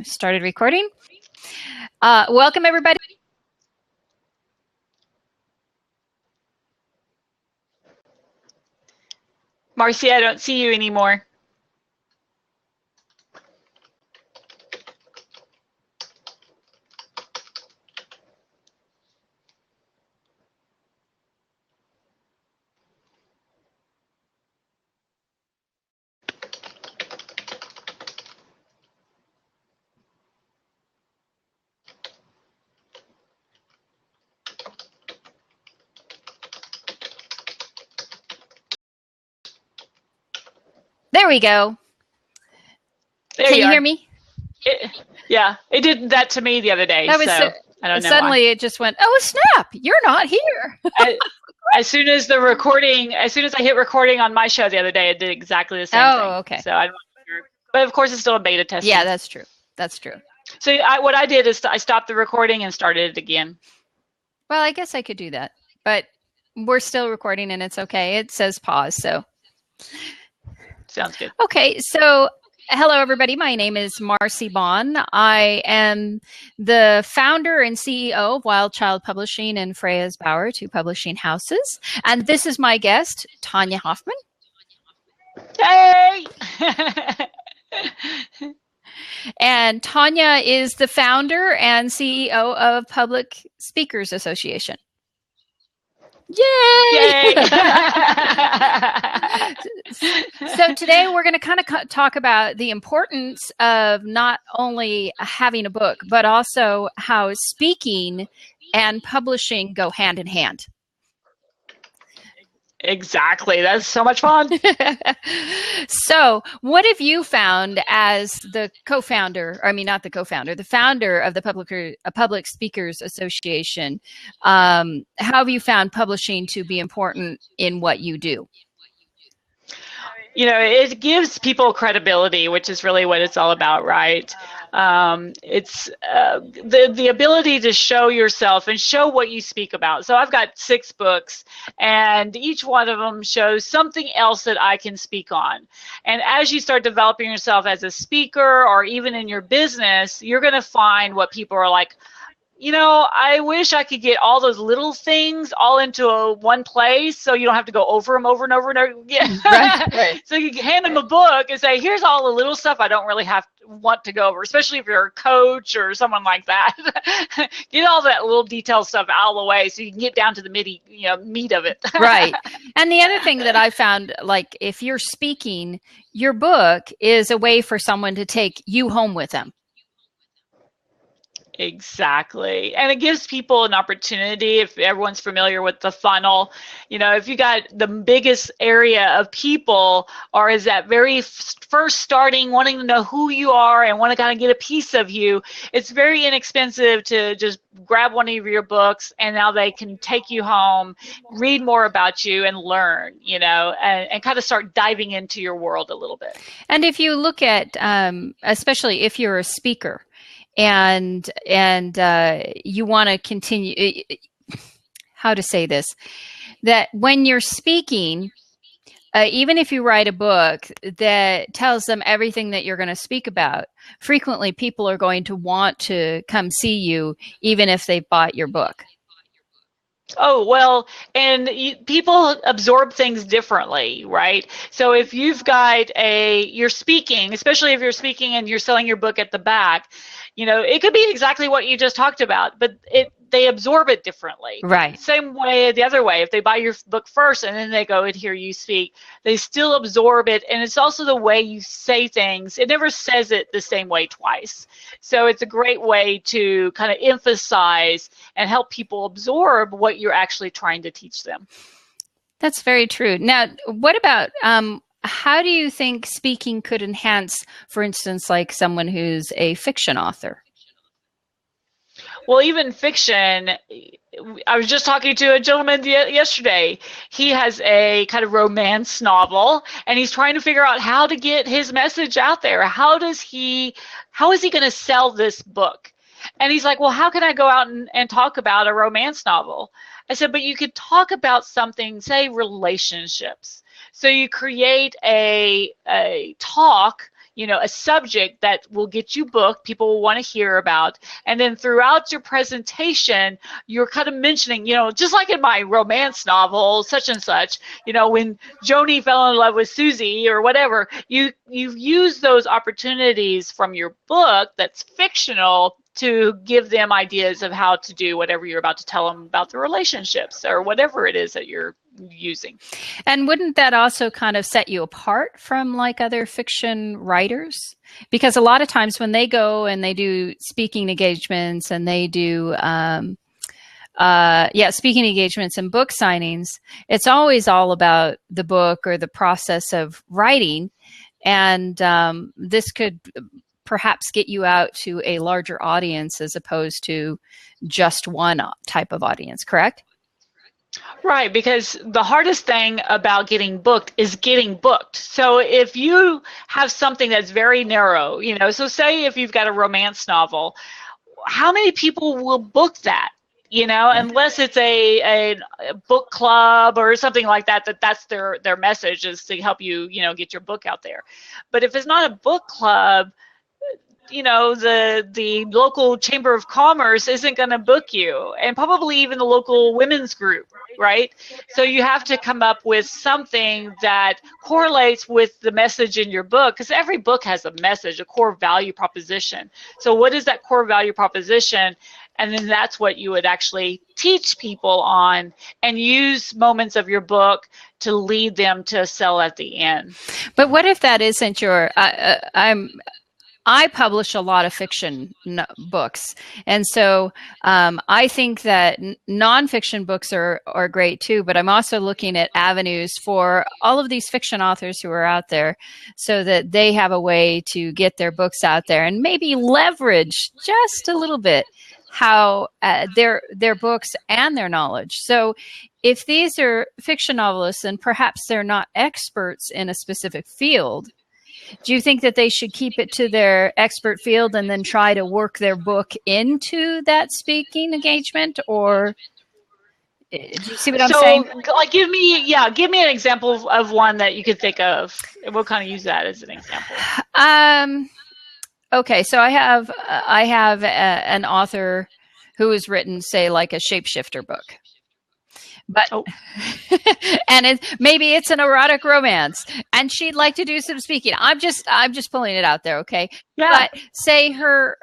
started recording. Welcome, everybody. Marcy, I don't see you anymore. There we go. Can you hear me? It did that to me the other day. That was so I don't know. Suddenly it just went, oh snap! You're not here. As soon as I hit recording on my show the other day, it did exactly the same thing. Oh, okay. So I'm not sure, but of course it's still a beta testing. Yeah, that's true. That's true. So what I did is I stopped the recording and started it again. Well, I guess I could do that, but we're still recording and it's okay. It says pause, so. Sounds good. Okay, so hello, everybody. My name is Marcy Bond. I am the founder and CEO of Wild Child Publishing and Freya's Bower, two publishing houses. And this is my guest, Tonya Hofmann. Hey! And Tonya is the founder and CEO of Public Speakers Association. Yay! So today we're going to kind of talk about the importance of not only having a book, but also how speaking and publishing go hand in hand. Exactly. That's so much fun. So what have you found as the co-founder, or I mean, not the co-founder, the founder of the Public Speakers Association? How have you found publishing to be important in what you do? You know, it gives people credibility, which is really what it's all about, right? It's the ability to show yourself and show what you speak about. So I've got 6 books, and each one of them shows something else that I can speak on. And as you start developing yourself as a speaker or even in your business, you're going to find what people are like, you know, I wish I could get all those little things all into one place so you don't have to go over them over and over and over again. Right. So you can hand them a book and say, here's all the little stuff I don't really want to go over, especially if you're a coach or someone like that. Get all that little detail stuff out of the way so you can get down to the meat of it. Right. And the other thing that I found, like if you're speaking, your book is a way for someone to take you home with them. Exactly. And it gives people an opportunity, if everyone's familiar with the funnel, you know, if you got the biggest area of people or is that very first starting, wanting to know who you are and want to kind of get a piece of you, it's very inexpensive to just grab one of your books and now they can take you home, read more about you and learn, you know, and kind of start diving into your world a little bit. And if you look at, especially if you're a speaker, and you want to continue, how to say this, that when you're speaking, even if you write a book that tells them everything that you're going to speak about, frequently people are going to want to come see you even if they've bought your book. Oh, well, and people absorb things differently, right? So if you've got you're speaking, especially if you're speaking and you're selling your book at the back, you know, it could be exactly what you just talked about, but they absorb it differently. Right. Same way, the other way, if they buy your book first and then they go and hear you speak, they still absorb it. And it's also the way you say things. It never says it the same way twice. So it's a great way to kind of emphasize and help people absorb what you're actually trying to teach them. That's very true. Now, what about, how do you think speaking could enhance, for instance, like someone who's a fiction author? Well, even fiction, I was just talking to a gentleman yesterday. He has a kind of romance novel, and he's trying to figure out how to get his message out there. How is he going to sell this book? And he's like, well, how can I go out and talk about a romance novel? I said, but you could talk about something, say relationships. So you create a talk, a subject that will get you booked, people will want to hear about. And then throughout your presentation, you're kind of mentioning, just like in my romance novel, such and such, when Joni fell in love with Susie or whatever, you use those opportunities from your book that's fictional to give them ideas of how to do whatever you're about to tell them about the relationships or whatever it is that you're using. And wouldn't that also kind of set you apart from like other fiction writers? Because a lot of times when they go and they do speaking engagements and they do, speaking engagements and book signings, it's always all about the book or the process of writing. And this could perhaps get you out to a larger audience as opposed to just one type of audience, correct? Right, because the hardest thing about getting booked is getting booked. So if you have something that's very narrow, so say if you've got a romance novel, how many people will book that? Unless it's a book club or something like that, that's their message is to help you, get your book out there. But if it's not a book club, the local chamber of commerce isn't going to book you, and probably even the local women's group, right? So you have to come up with something that correlates with the message in your book, because every book has a message, a core value proposition. So what is that core value proposition? And then that's what you would actually teach people on and use moments of your book to lead them to sell at the end. But what if that isn't your, I publish a lot of fiction books. And so I think that nonfiction books are great too, but I'm also looking at avenues for all of these fiction authors who are out there so that they have a way to get their books out there and maybe leverage just a little bit how their books and their knowledge. So if these are fiction novelists and perhaps they're not experts in a specific field, do you think that they should keep it to their expert field and then try to work their book into that speaking engagement? Or do you see what I'm saying? Like, give me an example of one that you could think of, and we'll kind of use that as an example. Okay, so I have an author who has written, say, like a shapeshifter book. But and maybe it's an erotic romance, and she'd like to do some speaking. I'm just pulling it out there, okay? Yeah. But say her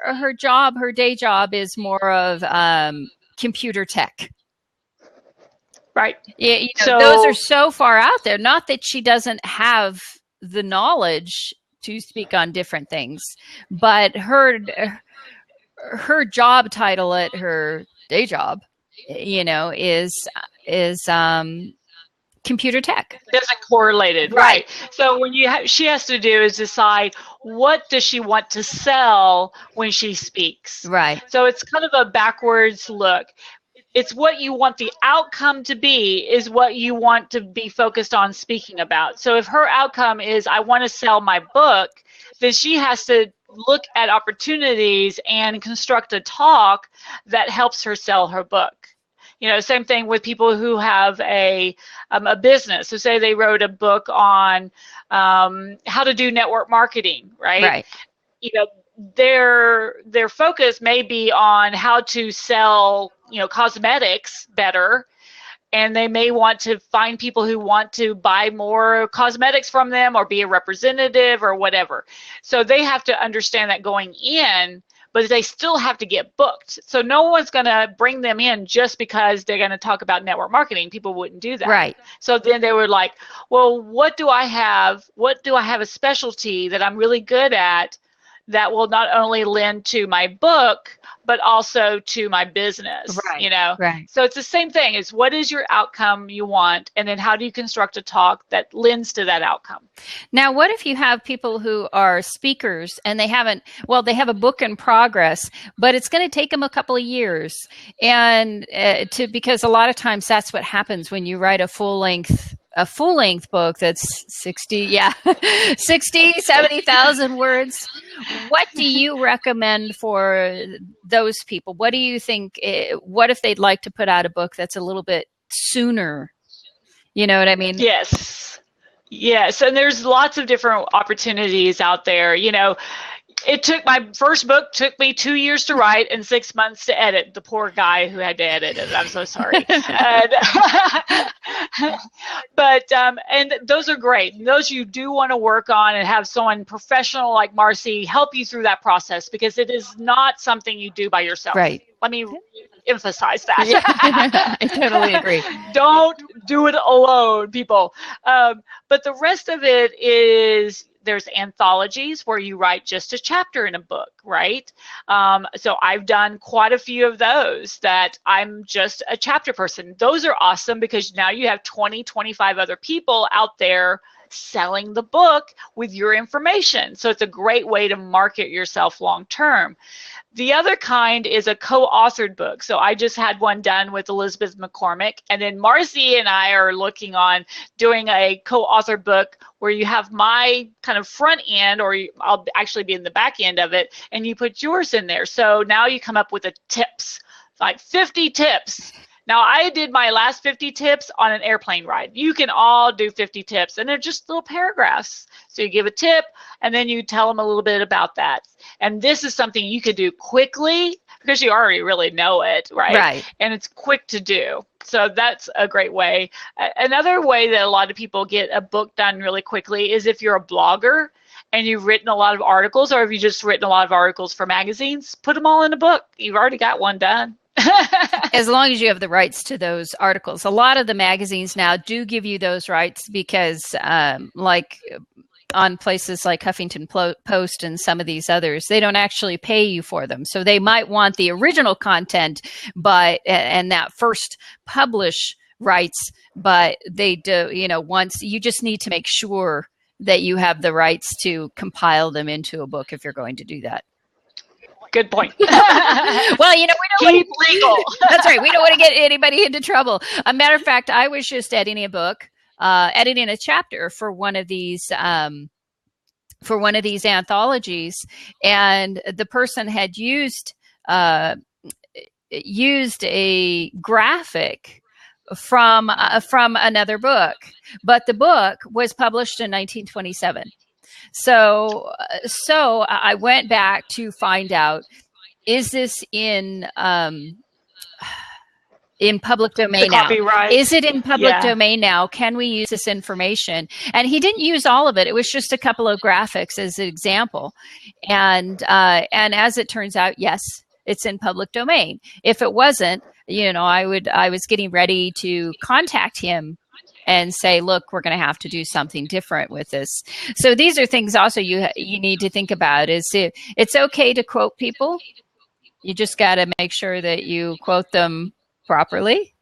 day job is more of computer tech, right? Yeah, those are so far out there. Not that she doesn't have the knowledge to speak on different things, but her job title at her day job, is computer tech. Doesn't correlate it, right? So when she has to do is decide what does she want to sell when she speaks. Right. So it's kind of a backwards look. It's what you want the outcome to be is what you want to be focused on speaking about. So if her outcome is I want to sell my book, then she has to look at opportunities and construct a talk that helps her sell her book. Same thing with people who have a business. So say they wrote a book on how to do network marketing, right? Right. Their focus may be on how to sell, cosmetics better, and they may want to find people who want to buy more cosmetics from them or be a representative or whatever. So they have to understand that going in, but they still have to get booked. So no one's going to bring them in just because they're going to talk about network marketing. People wouldn't do that. Right. So then they were like, well, what do I have? What do I have a specialty that I'm really good at that will not only lend to my book, but also to my business, right. Right. So it's the same thing. It's what is your outcome you want, and then how do you construct a talk that lends to that outcome? Now, what if you have people who are speakers and they have a book in progress, but it's going to take them a couple of years, and because a lot of times that's what happens when you write a full-length book that's 70,000 words. What do you recommend for those people? What do you think? What if they'd like to put out a book that's a little bit sooner? You know what I mean? Yes. Yes, and there's lots of different opportunities out there. It took my first book took me 2 years to write and 6 months to edit. The poor guy who had to edit it. I'm so sorry. And, but and those are great. Those you do want to work on and have someone professional like Marcy help you through that process, because it is not something you do by yourself. Right. Let me emphasize that. Yeah. I totally agree. Don't do it alone, people. But the rest of it is, there's anthologies where you write just a chapter in a book, right? So I've done quite a few of those that I'm just a chapter person. Those are awesome because now you have 20, 25 other people out there selling the book with your information. So it's a great way to market yourself long term. The other kind is a co-authored book. So I just had one done with Elizabeth McCormick, and then Marcy and I are looking on doing a co-authored book where you have my kind of front end, or I'll actually be in the back end of it, and you put yours in there. So now you come up with the tips, like 50 tips. Now, I did my last 50 tips on an airplane ride. You can all do 50 tips, and they're just little paragraphs. So you give a tip, and then you tell them a little bit about that. And this is something you could do quickly because you already really know it, right? Right. And it's quick to do. So that's a great way. Another way that a lot of people get a book done really quickly is if you're a blogger and you've written a lot of articles, or if you've just written a lot of articles for magazines, put them all in a book. You've already got one done. As long as you have the rights to those articles. A lot of the magazines now do give you those rights because like on places like Huffington Post and some of these others, they don't actually pay you for them. So they might want the original content, and that first publish rights, but they do, once you just need to make sure that you have the rights to compile them into a book if you're going to do that. Good point. Well, we don't keep legal. That's right. We don't want to get anybody into trouble. A matter of fact, I was just editing a book, editing a chapter for one of these anthologies, and the person had used a graphic from another book, but the book was published in 1927. So I went back to find out, is this in public domain now? Is it in public domain now? Can we use this information? And he didn't use all of it. It was just a couple of graphics as an example. And as it turns out, yes, it's in public domain. If it wasn't, I was getting ready to contact him and say, look, we're going to have to do something different with this. So these are things also you need to think about. It's okay to quote people. You just got to make sure that you quote them properly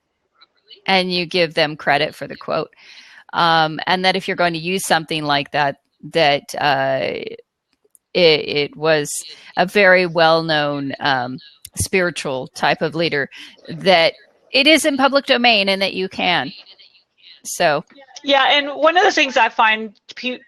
and you give them credit for the quote. And that if you're going to use something like that, it was a very well-known spiritual type of leader, that it is in public domain and that you can. So yeah, and one of the things I find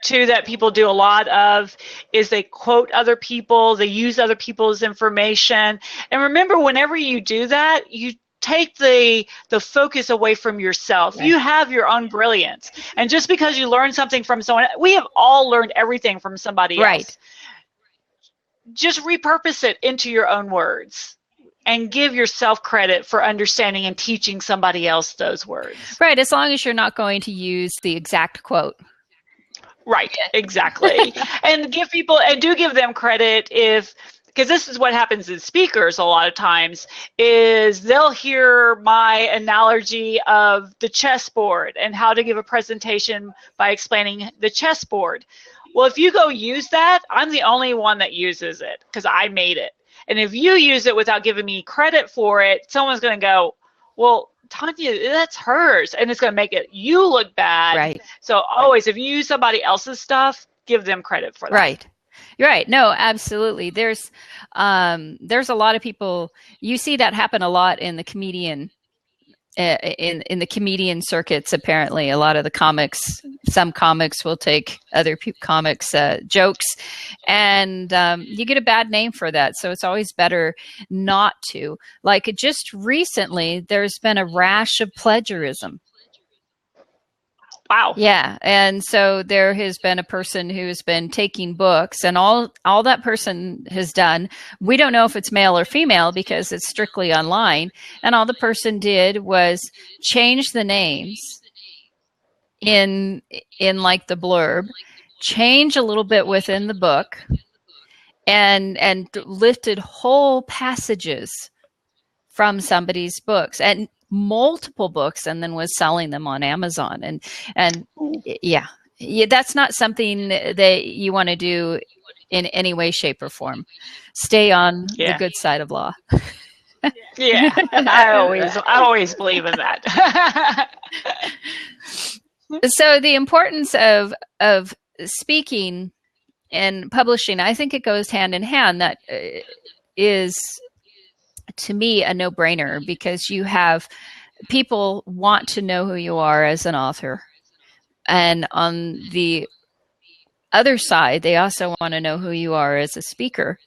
too that people do a lot of is they quote other people, they use other people's information. And remember, whenever you do that, you take the focus away from yourself. Right. You have your own brilliance. And just because you learn something from someone, we have all learned everything from somebody else. Right. Just repurpose it into your own words. And give yourself credit for understanding and teaching somebody else those words. Right, as long as you're not going to use the exact quote. Right, exactly. And give them credit because this is what happens in speakers a lot of times, is they'll hear my analogy of the chessboard and how to give a presentation by explaining the chessboard. Well, if you go use that, I'm the only one that uses it because I made it. And if you use it without giving me credit for it, someone's going to go, well, Tonya, that's hers. And it's going to make you look bad. Right. So always, if you use somebody else's stuff, give them credit for that. Right. You're right. No, absolutely. There's a lot of people, you see that happen a lot in the comedian in the comedian circuits. Apparently, a lot of the comics, some comics will take other comics jokes, and you get a bad name for that. So it's always better not to. Like just recently, there's been a rash of plagiarism. Wow. Yeah. And so there has been a person who's been taking books, and all that person has done, we don't know if it's male or female because it's strictly online. And all the person did was change the names in like the blurb, change a little bit within the book, and lifted whole passages from somebody's books and multiple books, and then was selling them on Amazon. And yeah, that's not something that you want to do in any way, shape, or form. Stay on the good side of law. Yeah, I always believe in that. So the importance of speaking and publishing, I think it goes hand in hand. That is, to me, a no-brainer, because you have people want to know who you are as an author, and on the other side, they also want to know who you are as a speaker.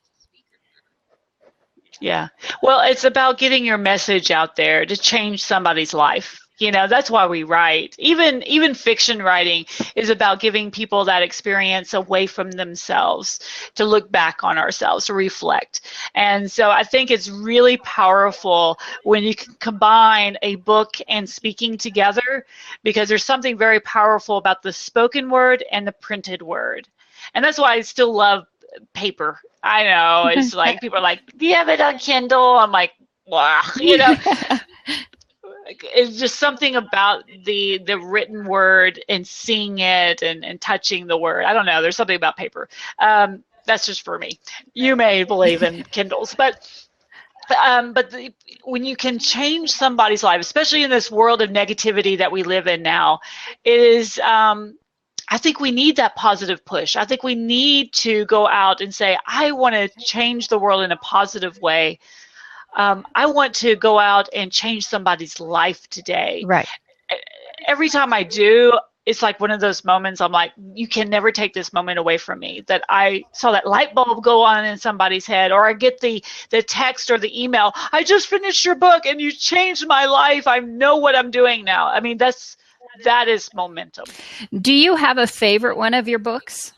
Yeah. Well, it's about getting your message out there to change somebody's life. You know, that's why we write. Even fiction writing is about giving people that experience away from themselves, to look back on ourselves, to reflect. And so I think it's really powerful when you can combine a book and speaking together, because there's something very powerful about the spoken word and the printed word. And that's why I still love paper. I know, it's like people are like, do you have it on Kindle? I'm like, wow, you know. It's just something about the written word and seeing it and touching the word. I don't know. There's something about paper. That's just for me. You may believe in Kindles, but when you can change somebody's life, especially in this world of negativity that we live in now, it is. I think we need that positive push. I think we need to go out and say, I want to change the world in a positive way. I want to go out and change somebody's life today. Right. Every time I do, it's like one of those moments I'm like, you can never take this moment away from me, that I saw that light bulb go on in somebody's head, or I get the text or the email, I just finished your book and you changed my life. I know what I'm doing now. I mean, that is momentum. Do you have a favorite one of your books?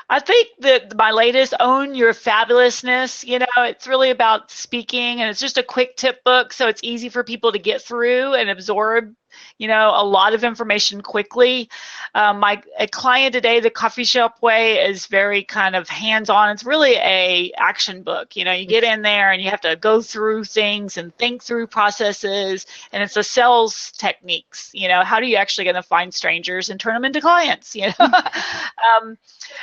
I think that my latest, Own Your Fabulousness, you know, it's really about speaking, and it's just a quick tip book, so it's easy for people to get through and absorb, you know, a lot of information quickly. A client today, The Coffee Shop Way, is very kind of hands-on. It's really a action book. You know, you get in there and you have to go through things and think through processes, and it's a sales techniques. You know, how do you actually going to find strangers and turn them into clients? You know.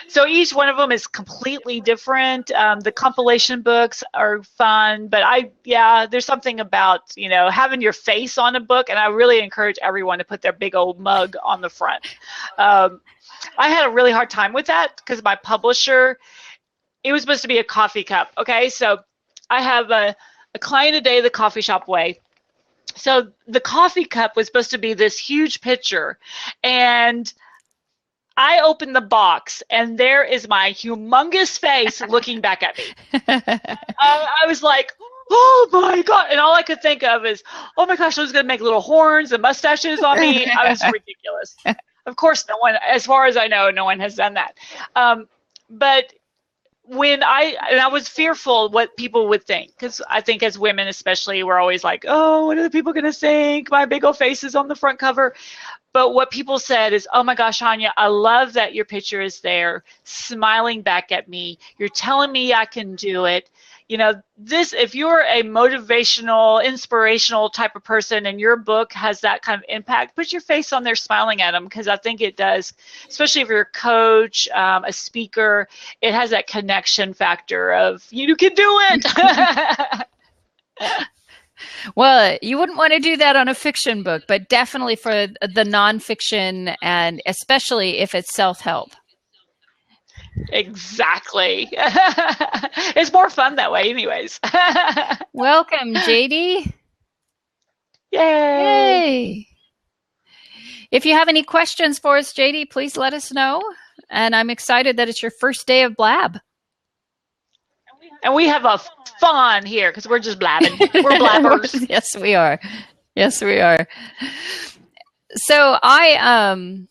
So each one of them is completely different. The compilation books are fun, but there's something about, you know, having your face on a book, and I really encourage everyone to put their big old mug on the front. I had a really hard time with that because my publisher, it was supposed to be a coffee cup. Okay, so I have a client today, The Coffee Shop Way. So the coffee cup was supposed to be this huge picture, and I opened the box, and there is my humongous face looking back at me. I was like, oh my God. And all I could think of is, oh my gosh, I was going to make little horns and mustaches on me. I was ridiculous. Of course, no one, as far as I know, no one has done that. But I was fearful what people would think, because I think as women especially, we're always like, oh, what are the people going to think? My big old face is on the front cover. But what people said is, oh my gosh, Tonya, I love that your picture is there, smiling back at me. You're telling me I can do it. You know, if you're a motivational, inspirational type of person and your book has that kind of impact, put your face on there smiling at them, because I think it does, especially if you're a coach, a speaker, it has that connection factor of, you can do it. Well, you wouldn't want to do that on a fiction book, but definitely for the nonfiction, and especially if it's self-help. Exactly. It's more fun that way anyways. Welcome, JD. Yay. If you have any questions for us, JD, please let us know. And I'm excited that it's your first day of Blab. And we have a fun here because we're just blabbing. We're blabbers. Yes, we are. Yes, we are. So I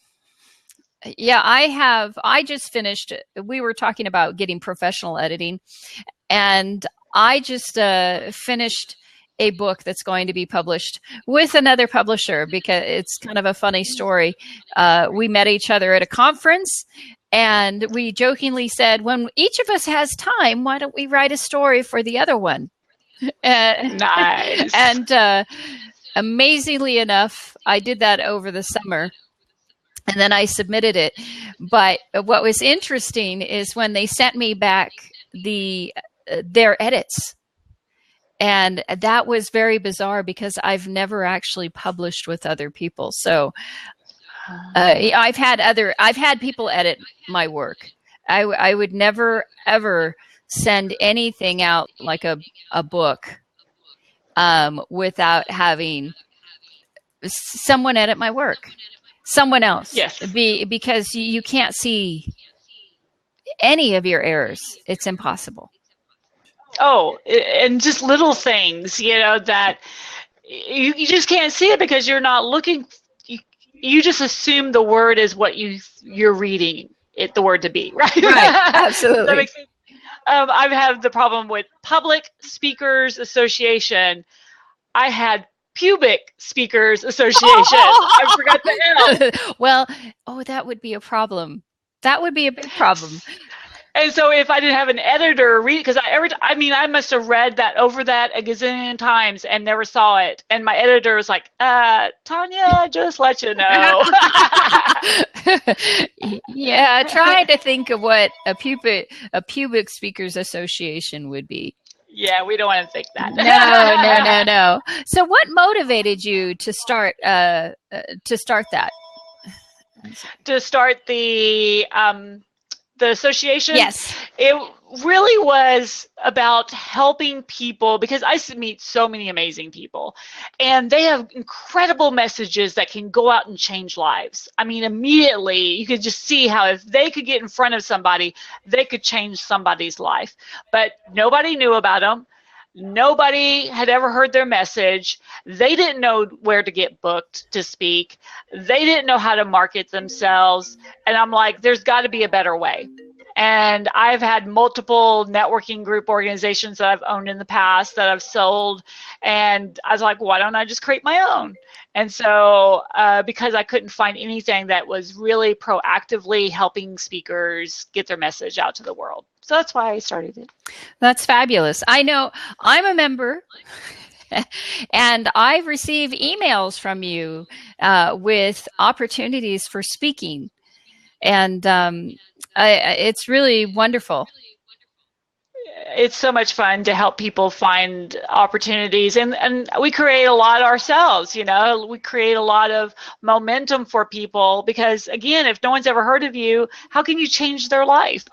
just finished, we were talking about getting professional editing, and I just finished a book that's going to be published with another publisher, because it's kind of a funny story. We met each other at a conference, and we jokingly said, when each of us has time, why don't we write a story for the other one? Nice. And amazingly enough, I did that over the summer, and then I submitted it. But what was interesting is when they sent me back their edits. And that was very bizarre, because I've never actually published with other people. So I've had people edit my work. I would never ever send anything out like a book without having someone edit my work. Someone else. Yes. Because you can't see any of your errors. It's impossible. Oh, and just little things, that you just can't see it because you're not looking. You just assume the word is what you're reading it, the word to be, right? Right. Absolutely. That makes sense. I've had the problem with Public Speakers Association. I had Pubic Speakers Association. I forgot the L. Well, that would be a problem. That would be a big problem. And so if I didn't have an editor read, because I must have read that over that a gazillion times and never saw it. And my editor was like, Tonya, just let you know. Yeah, trying to think of what a pubic speakers association would be. Yeah, we don't want to think that. No. So what motivated you to start that? To start the association? Yes. It really was about helping people, because I meet so many amazing people, and they have incredible messages that can go out and change lives. I mean, immediately you could just see how if they could get in front of somebody, they could change somebody's life. But nobody knew about them. Nobody had ever heard their message. They didn't know where to get booked to speak. They didn't know how to market themselves. And I'm like, there's got to be a better way. And I've had multiple networking group organizations that I've owned in the past that I've sold. And I was like, why don't I just create my own? And so because I couldn't find anything that was really proactively helping speakers get their message out to the world. So that's why I started it. That's fabulous. I know I'm a member. And I've received emails from you with opportunities for speaking. And it's really wonderful. It's so much fun to help people find opportunities, and we create a lot ourselves. We create a lot of momentum for people, because again, if no one's ever heard of you, how can you change their life?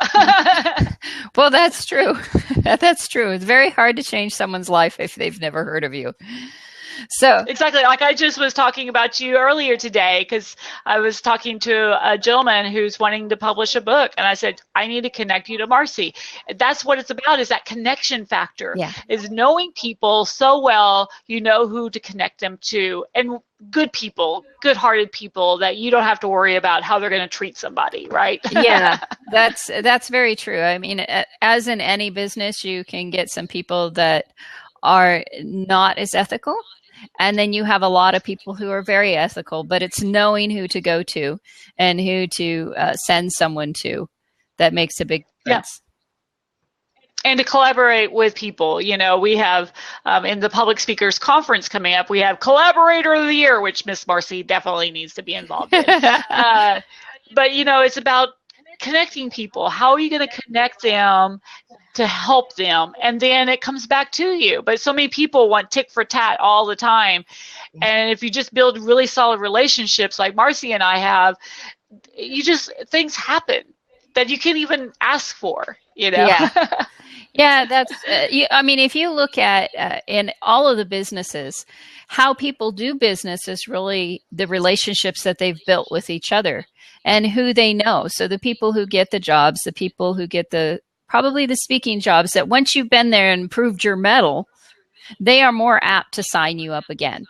Well, that's true. That's true. It's very hard to change someone's life if they've never heard of you. So exactly, like I just was talking about you earlier today, because I was talking to a gentleman who's wanting to publish a book, and I said, I need to connect you to Marcy. That's what it's about, is that connection factor. Yeah. Is knowing people so well, you know who to connect them to, and good people, good-hearted people that you don't have to worry about how they're going to treat somebody, right? Yeah, that's very true. I mean, as in any business, you can get some people that are not as ethical. And then you have a lot of people who are very ethical, but it's knowing who to go to and who to send someone to that makes a big difference. Yeah. And to collaborate with people. We have in the Public Speakers Conference coming up, we have Collaborator of the Year, which Miss Marcy definitely needs to be involved in. But, it's about connecting people. How are you going to connect them to help them? And then it comes back to you. But so many people want tick for tat all the time. And if you just build really solid relationships like Marcy and I have, things happen that you can't even ask for, Yeah. Yeah, that's, if you look at in all of the businesses, how people do business is really the relationships that they've built with each other and who they know. So the people who get the jobs, the people who get the probably the speaking jobs, that once you've been there and proved your mettle, they are more apt to sign you up again.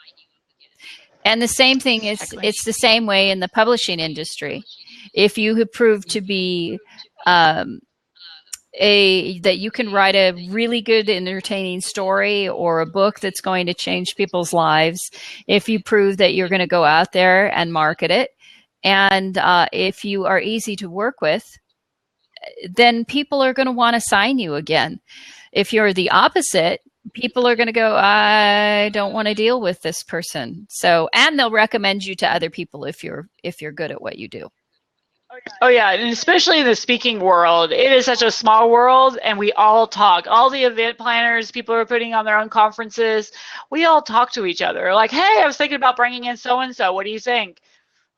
And the same thing is, Exactly. it's the same way in the publishing industry. If you have proved to be um, that you can write a really good, entertaining story or a book that's going to change people's lives, if you prove that you're going to go out there and market it, and if you are easy to work with, then people are going to want to sign you again. If you're the opposite, people are going to go, I don't want to deal with this person. So, and they'll recommend you to other people if you're good at what you do. Oh yeah, and especially in the speaking world, it is such a small world, and we all talk. All the event planners, people who are putting on their own conferences, we all talk to each other. Like, hey, I was thinking about bringing in so and so. What do you think?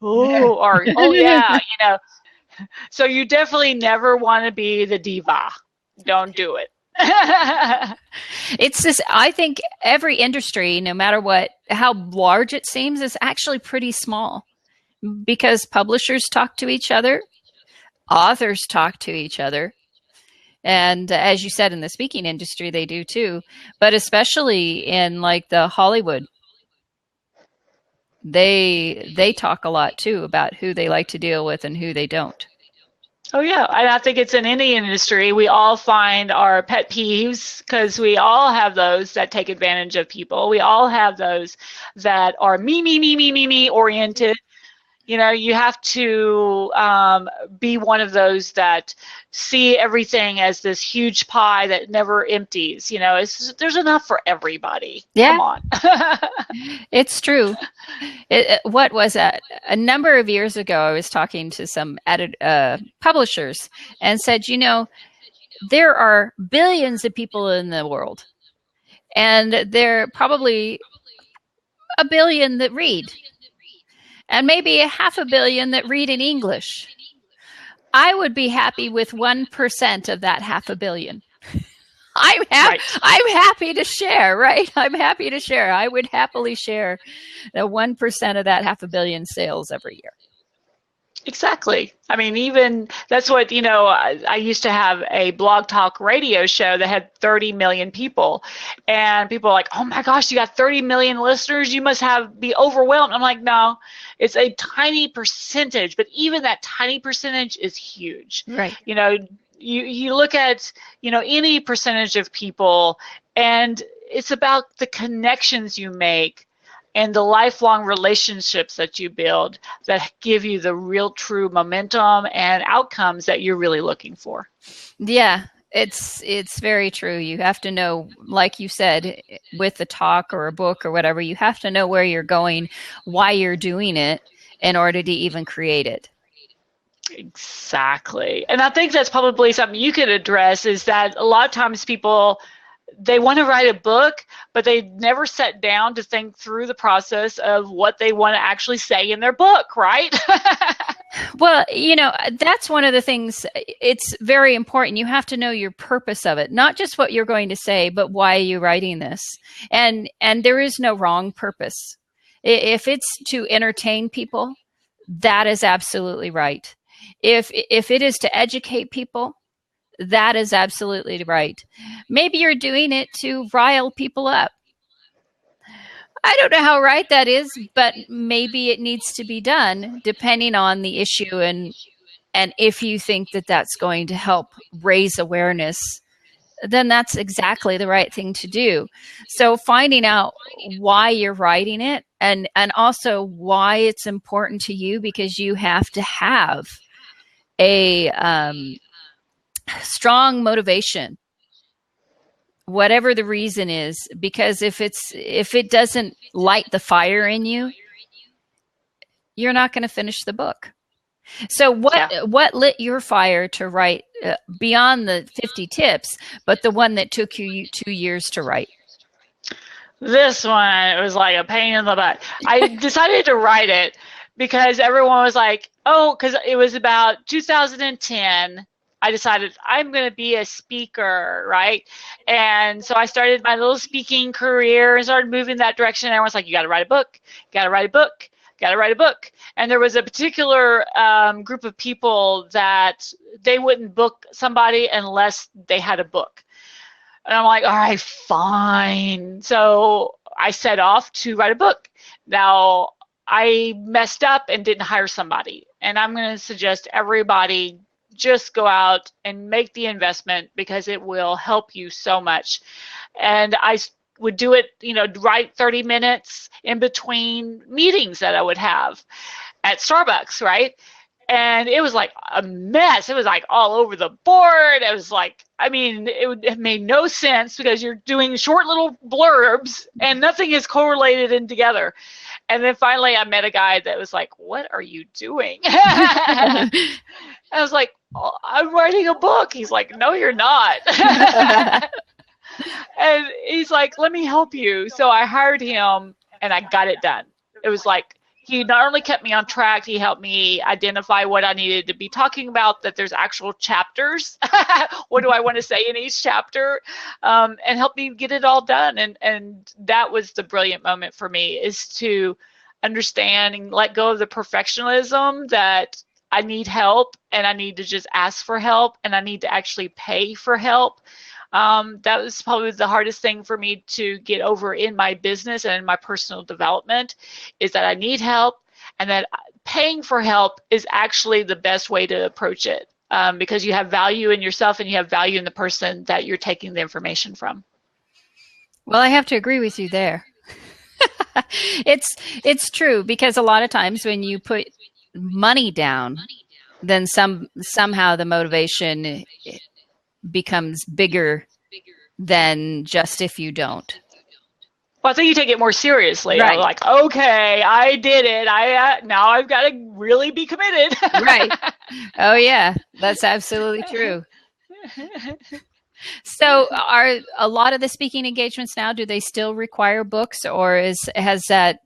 Oh, or oh yeah, So you definitely never want to be the diva. Don't do it. It's this, I think every industry, no matter how large it seems, is actually pretty small, because publishers talk to each other, authors talk to each other, and as you said, in the speaking industry, they do too, but especially in like the Hollywood, they talk a lot too about who they like to deal with and who they don't. Oh yeah, and I think it's in any industry. We all find our pet peeves, because we all have those that take advantage of people. We all have those that are me oriented. You have to be one of those that see everything as this huge pie that never empties. There's enough for everybody. Yeah. Come on. It's true. What was that? A number of years ago, I was talking to some publishers and said, there are billions of people in the world, and there are probably a billion that read, and maybe a half a billion that read in English. I would be happy with 1% of that half a billion. I'm happy to share, right? I'm happy to share. I would happily share the 1% of that half a billion sales every year. Exactly. I mean, even that's what, I used to have a blog talk radio show that had 30 million people, and people are like, oh my gosh, you got 30 million listeners, you must be overwhelmed. I'm like, no, it's a tiny percentage, but even that tiny percentage is huge. Right. You look at, any percentage of people, and it's about the connections you make and the lifelong relationships that you build that give you the real true momentum and outcomes that you're really looking for. Yeah, it's very true. You have to know, like you said, with a talk or a book or whatever, you have to know where you're going, why you're doing it, in order to even create it. Exactly. And I think that's probably something you could address, is that a lot of times people, they want to write a book, but they never sat down to think through the process of what they want to actually say in their book, right? Well, that's one of the things. It's very important. You have to know your purpose of it, not just what you're going to say, but why are you writing this? And there is no wrong purpose. If it's to entertain people, that is absolutely right. If it is to educate people, that is absolutely right. Maybe you're doing it to rile people up. I don't know how right that is, but maybe it needs to be done depending on the issue, and if you think that that's going to help raise awareness, then that's exactly the right thing to do. So finding out why you're writing it, and also why it's important to you, because you have to have a strong motivation, whatever the reason is, because if it doesn't light the fire in you, you're not going to finish the book. So what lit your fire to write, beyond the 50 tips, but the one that took you 2 years to write? This one, it was like a pain in the butt. I decided to write it because everyone was like, oh, because it was about 2010. I decided I'm going to be a speaker, right? And so I started my little speaking career and started moving that direction. And everyone's like, you got to write a book, you got to write a book, got to write a book. And there was a particular group of people that they wouldn't book somebody unless they had a book. And I'm like, all right, fine. So I set off to write a book. Now, I messed up and didn't hire somebody. And I'm going to suggest everybody just go out and make the investment, because it will help you so much. And I would do it, write 30 minutes in between meetings that I would have at Starbucks, right? And it was like a mess. It was like all over the board. It was like, it made no sense, because you're doing short little blurbs and nothing is correlated in together. And then finally I met a guy that was like, what are you doing? I was like, oh, I'm writing a book. He's like, no, you're not. And he's like, let me help you. So I hired him and I got it done. It was like, he not only kept me on track, he helped me identify what I needed to be talking about, that there's actual chapters. What do I want to say in each chapter? And help me get it all done. And that was the brilliant moment for me, is to understand and let go of the perfectionism that I need help, and I need to just ask for help, and I need to actually pay for help. That was probably the hardest thing for me to get over in my business and in my personal development, is that I need help, and that paying for help is actually the best way to approach it, because you have value in yourself and you have value in the person that you're taking the information from. Well, I have to agree with you there. It's true, because a lot of times when you put money down, then somehow the motivation becomes bigger than just if you don't. Well, I think you take it more seriously. Right. I'm like, okay, I did it. Now I've got to really be committed. Right. Oh yeah, that's absolutely true. So are a lot of the speaking engagements now, do they still require books, or has that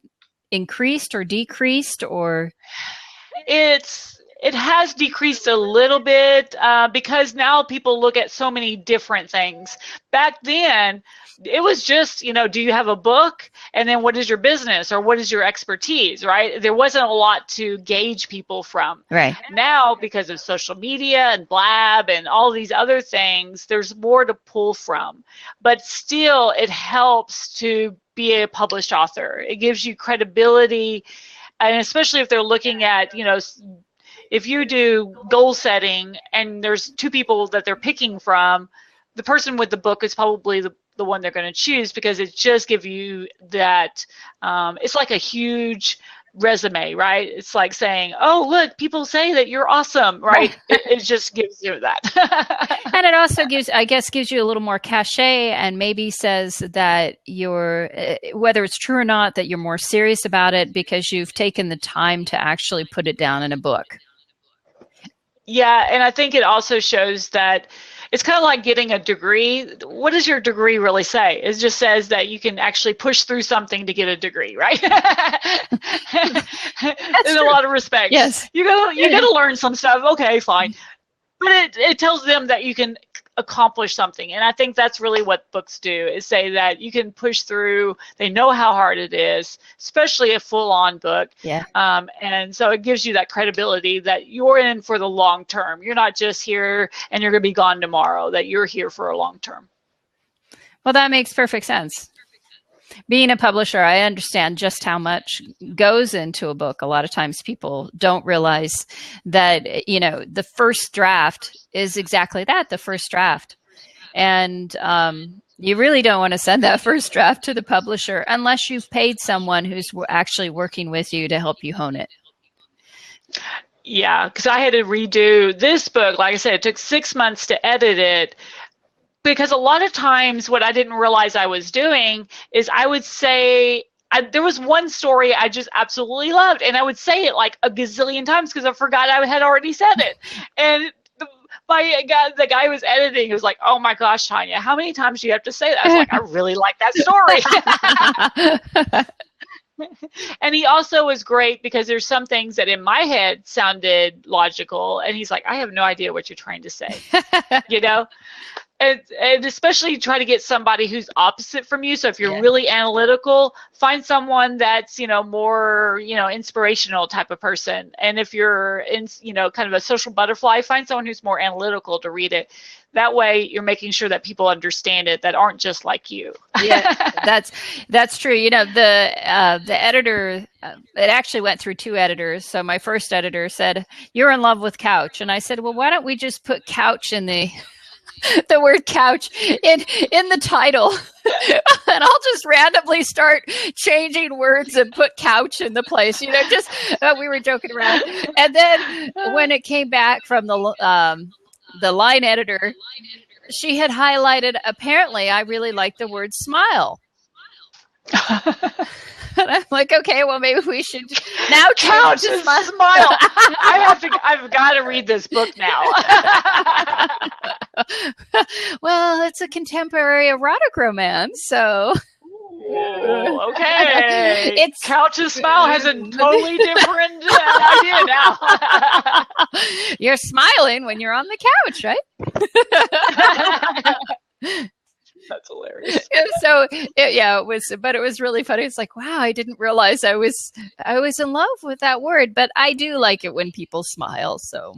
increased or decreased, or? It has decreased a little bit, because now people look at so many different things. Back then, it was just, do you have a book? And then what is your business, or what is your expertise, right? There wasn't a lot to gauge people from. Right. Now, because of social media and Blab and all these other things, there's more to pull from. But still, it helps to be a published author. It gives you credibility, and especially if they're looking at, if you do goal setting and there's two people that they're picking from, the person with the book is probably the one they're going to choose, because it just gives you that, it's like a huge resume, right? It's like saying, oh, look, people say that you're awesome, right? It just gives you that. And it also gives you a little more cachet, and maybe says that you're, whether it's true or not, that you're more serious about it because you've taken the time to actually put it down in a book. Yeah, and I think it also shows that it's kind of like getting a degree. What does your degree really say? It just says that you can actually push through something to get a degree, right? In a lot of respects. Yes. You gotta learn some stuff. Okay, fine. But it tells them that you can accomplish something. And I think that's really what books do, is say that you can push through. They know how hard it is, especially a full-on book. Yeah. And so it gives you that credibility that you're in for the long term. You're not just here and you're going to be gone tomorrow, that you're here for a long term. Well, that makes perfect sense. Being a publisher, I understand just how much goes into a book. A lot of times people don't realize that, the first draft is exactly that, the first draft. And you really don't want to send that first draft to the publisher unless you've paid someone who's actually working with you to help you hone it. Yeah, because I had to redo this book. Like I said, it took 6 months to edit it. Because a lot of times what I didn't realize I was doing is I would say, there was one story I just absolutely loved, and I would say it like a gazillion times because I forgot I had already said it. And the guy who was editing was like, oh my gosh, Tonya, how many times do you have to say that? I was like, I really like that story. And he also was great because there's some things that in my head sounded logical, and he's like, I have no idea what you're trying to say, and especially try to get somebody who's opposite from you. So if you're Yeah. really analytical, find someone that's, more, inspirational type of person. And if you're in, kind of a social butterfly, find someone who's more analytical to read it. That way you're making sure that people understand it that aren't just like you. Yeah, that's true. The editor, it actually went through two editors. So my first editor said, "You're in love with couch." And I said, "Well, why don't we just put couch in the word couch in the title?" And I'll just randomly start changing words and put couch in the place, just we were joking around. And then when it came back from the line editor, she had highlighted, apparently I really like the word smile. And I'm like, okay, well, maybe we should now couch and smile. I've got to read this book now. Well, it's a contemporary erotic romance, so. Ooh, okay. Couch and smile has a totally different idea now. You're smiling when you're on the couch, right? That's hilarious. So it was, but it was really funny. It's like, wow, I didn't realize I was in love with that word, but I do like it when people smile. So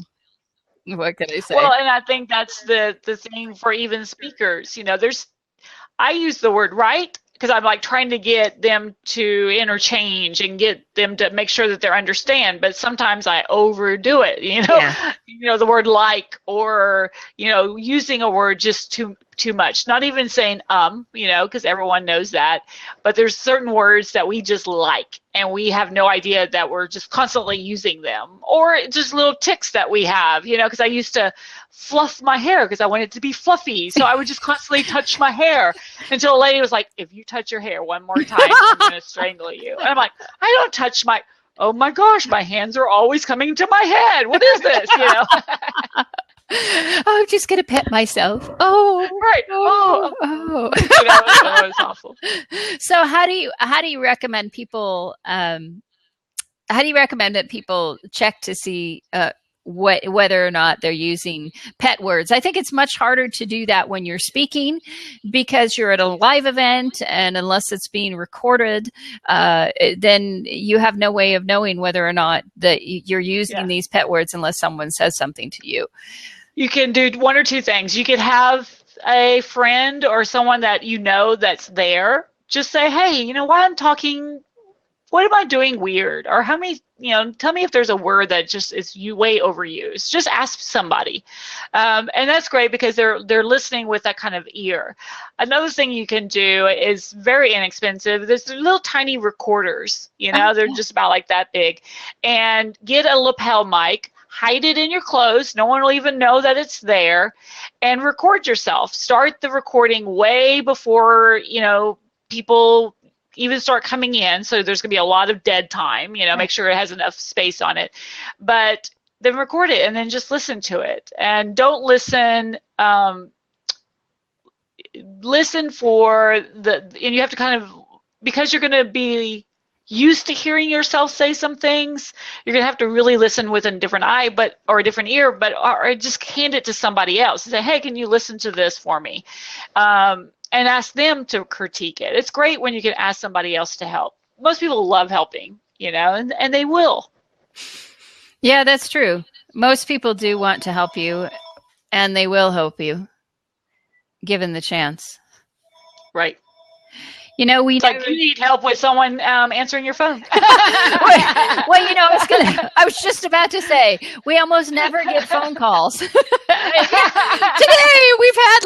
what can I say? Well, and I think that's the thing for even speakers. I use the word right because I'm like trying to get them to interchange and get them to make sure that they understand. But sometimes I overdo it, the word like, or, using a word just too much, not even saying, because everyone knows that, but there's certain words that we just like, and we have no idea that we're just constantly using them, or just little tics that we have, because I used to fluff my hair because I wanted it to be fluffy. So I would just constantly touch my hair until a lady was like, if you touch your hair one more time, I'm going to strangle you. And I'm like, I don't touch oh my gosh, my hands are always coming to my head. What is this? I'm just going to pet myself. Oh, right. Oh. It's awful. So how do you recommend people, how do you recommend that people check to see, whether or not they're using pet words? I think it's much harder to do that when you're speaking because you're at a live event, and unless it's being recorded, then you have no way of knowing whether or not that you're using these pet words unless someone says something to you. You can do one or two things. You could have a friend or someone that that's there. Just say, hey, while I'm talking, what am I doing weird? Or how many, tell me if there's a word that just is way overused. Just ask somebody. And that's great because they're listening with that kind of ear. Another thing you can do is very inexpensive. There's little tiny recorders, they're just about like that big. And get a lapel mic. Hide it in your clothes. No one will even know that it's there. And record yourself. Start the recording way before, people even start coming in. So there's going to be a lot of dead time. Make sure it has enough space on it. But then record it and then just listen to it. And don't listen. Listen for and you have to kind of, because you're going to be used to hearing yourself say some things, you're going to have to really listen with a different eye, or a different ear, or just hand it to somebody else and say, hey, can you listen to this for me? And ask them to critique it. It's great when you can ask somebody else to help. Most people love helping, and they will. Yeah, that's true. Most people do want to help you, and they will help you, given the chance. Right. We it's like you need help with someone answering your phone. Well, I was just about to say, we almost never get phone calls. Today we've had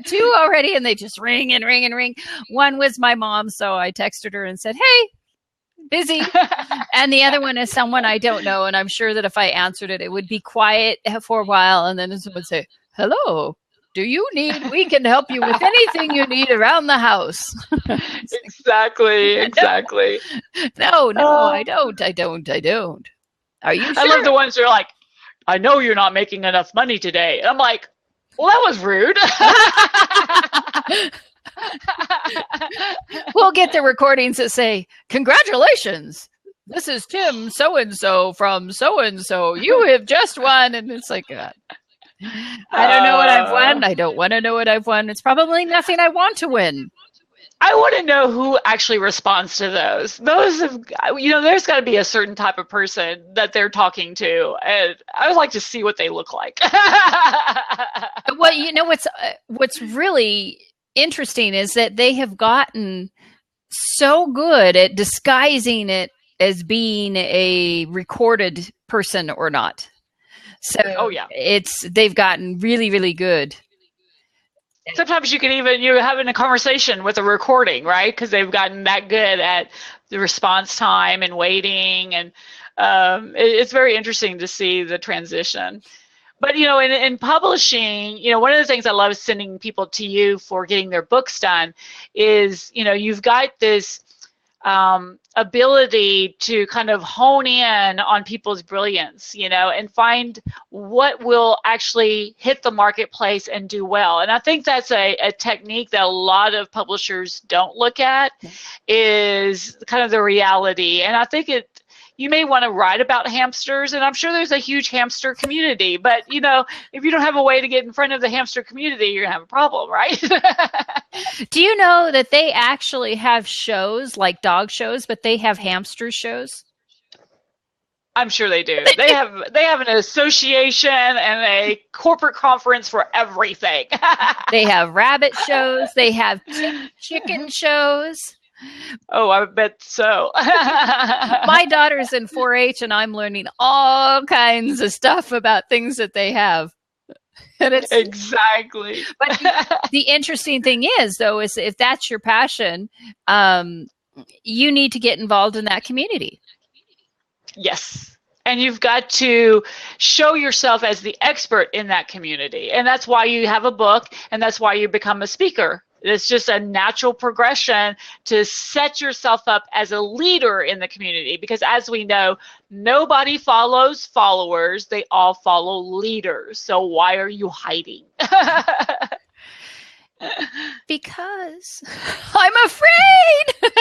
two already, and they just ring and ring and ring. One was my mom, so I texted her and said, hey, busy. And the other one is someone I don't know, and I'm sure that if I answered it, it would be quiet for a while, and then someone would say, hello. We can help you with anything you need around the house. Exactly. No, I don't. Are you sure? I love the ones who are like, I know you're not making enough money today. And I'm like, well, that was rude. We'll get the recordings that say, congratulations. This is Tim so-and-so from so-and-so. You have just won. And it's like, I don't know what I've Uh, won. I don't want to know what I've won. It's probably nothing I want to win. I want to know who actually responds to those. Those have, there's got to be a certain type of person that they're talking to, and I would like to see what they look like. Well, what's really interesting is that they have gotten so good at disguising it as being a recorded person or not. So Oh yeah. they've gotten really, really good. Sometimes you're having a conversation with a recording, right? Because they've gotten that good at the response time and waiting, and it's very interesting to see the transition. But in publishing, one of the things I love sending people to you for getting their books done is, you've got this ability to kind of hone in on people's brilliance, and find what will actually hit the marketplace and do well. And I think that's a technique that a lot of publishers don't look at, is kind of the reality. And I think you may want to write about hamsters, and I'm sure there's a huge hamster community, but if you don't have a way to get in front of the hamster community, you're gonna have a problem, right? Do you know that they actually have shows like dog shows, but they have hamster shows? I'm sure they do. They have an association and a corporate conference for everything. They have rabbit shows. They have chicken shows. Oh, I bet so. My daughter's in 4-H, and I'm learning all kinds of stuff about things that they have. And it's exactly. But the interesting thing is, though, is if that's your passion, you need to get involved in that community. Yes. And you've got to show yourself as the expert in that community. And that's why you have a book, and that's why you become a speaker. It's just a natural progression to set yourself up as a leader in the community, because as we know, nobody follows followers, they all follow leaders. So why are you hiding? Because I'm afraid.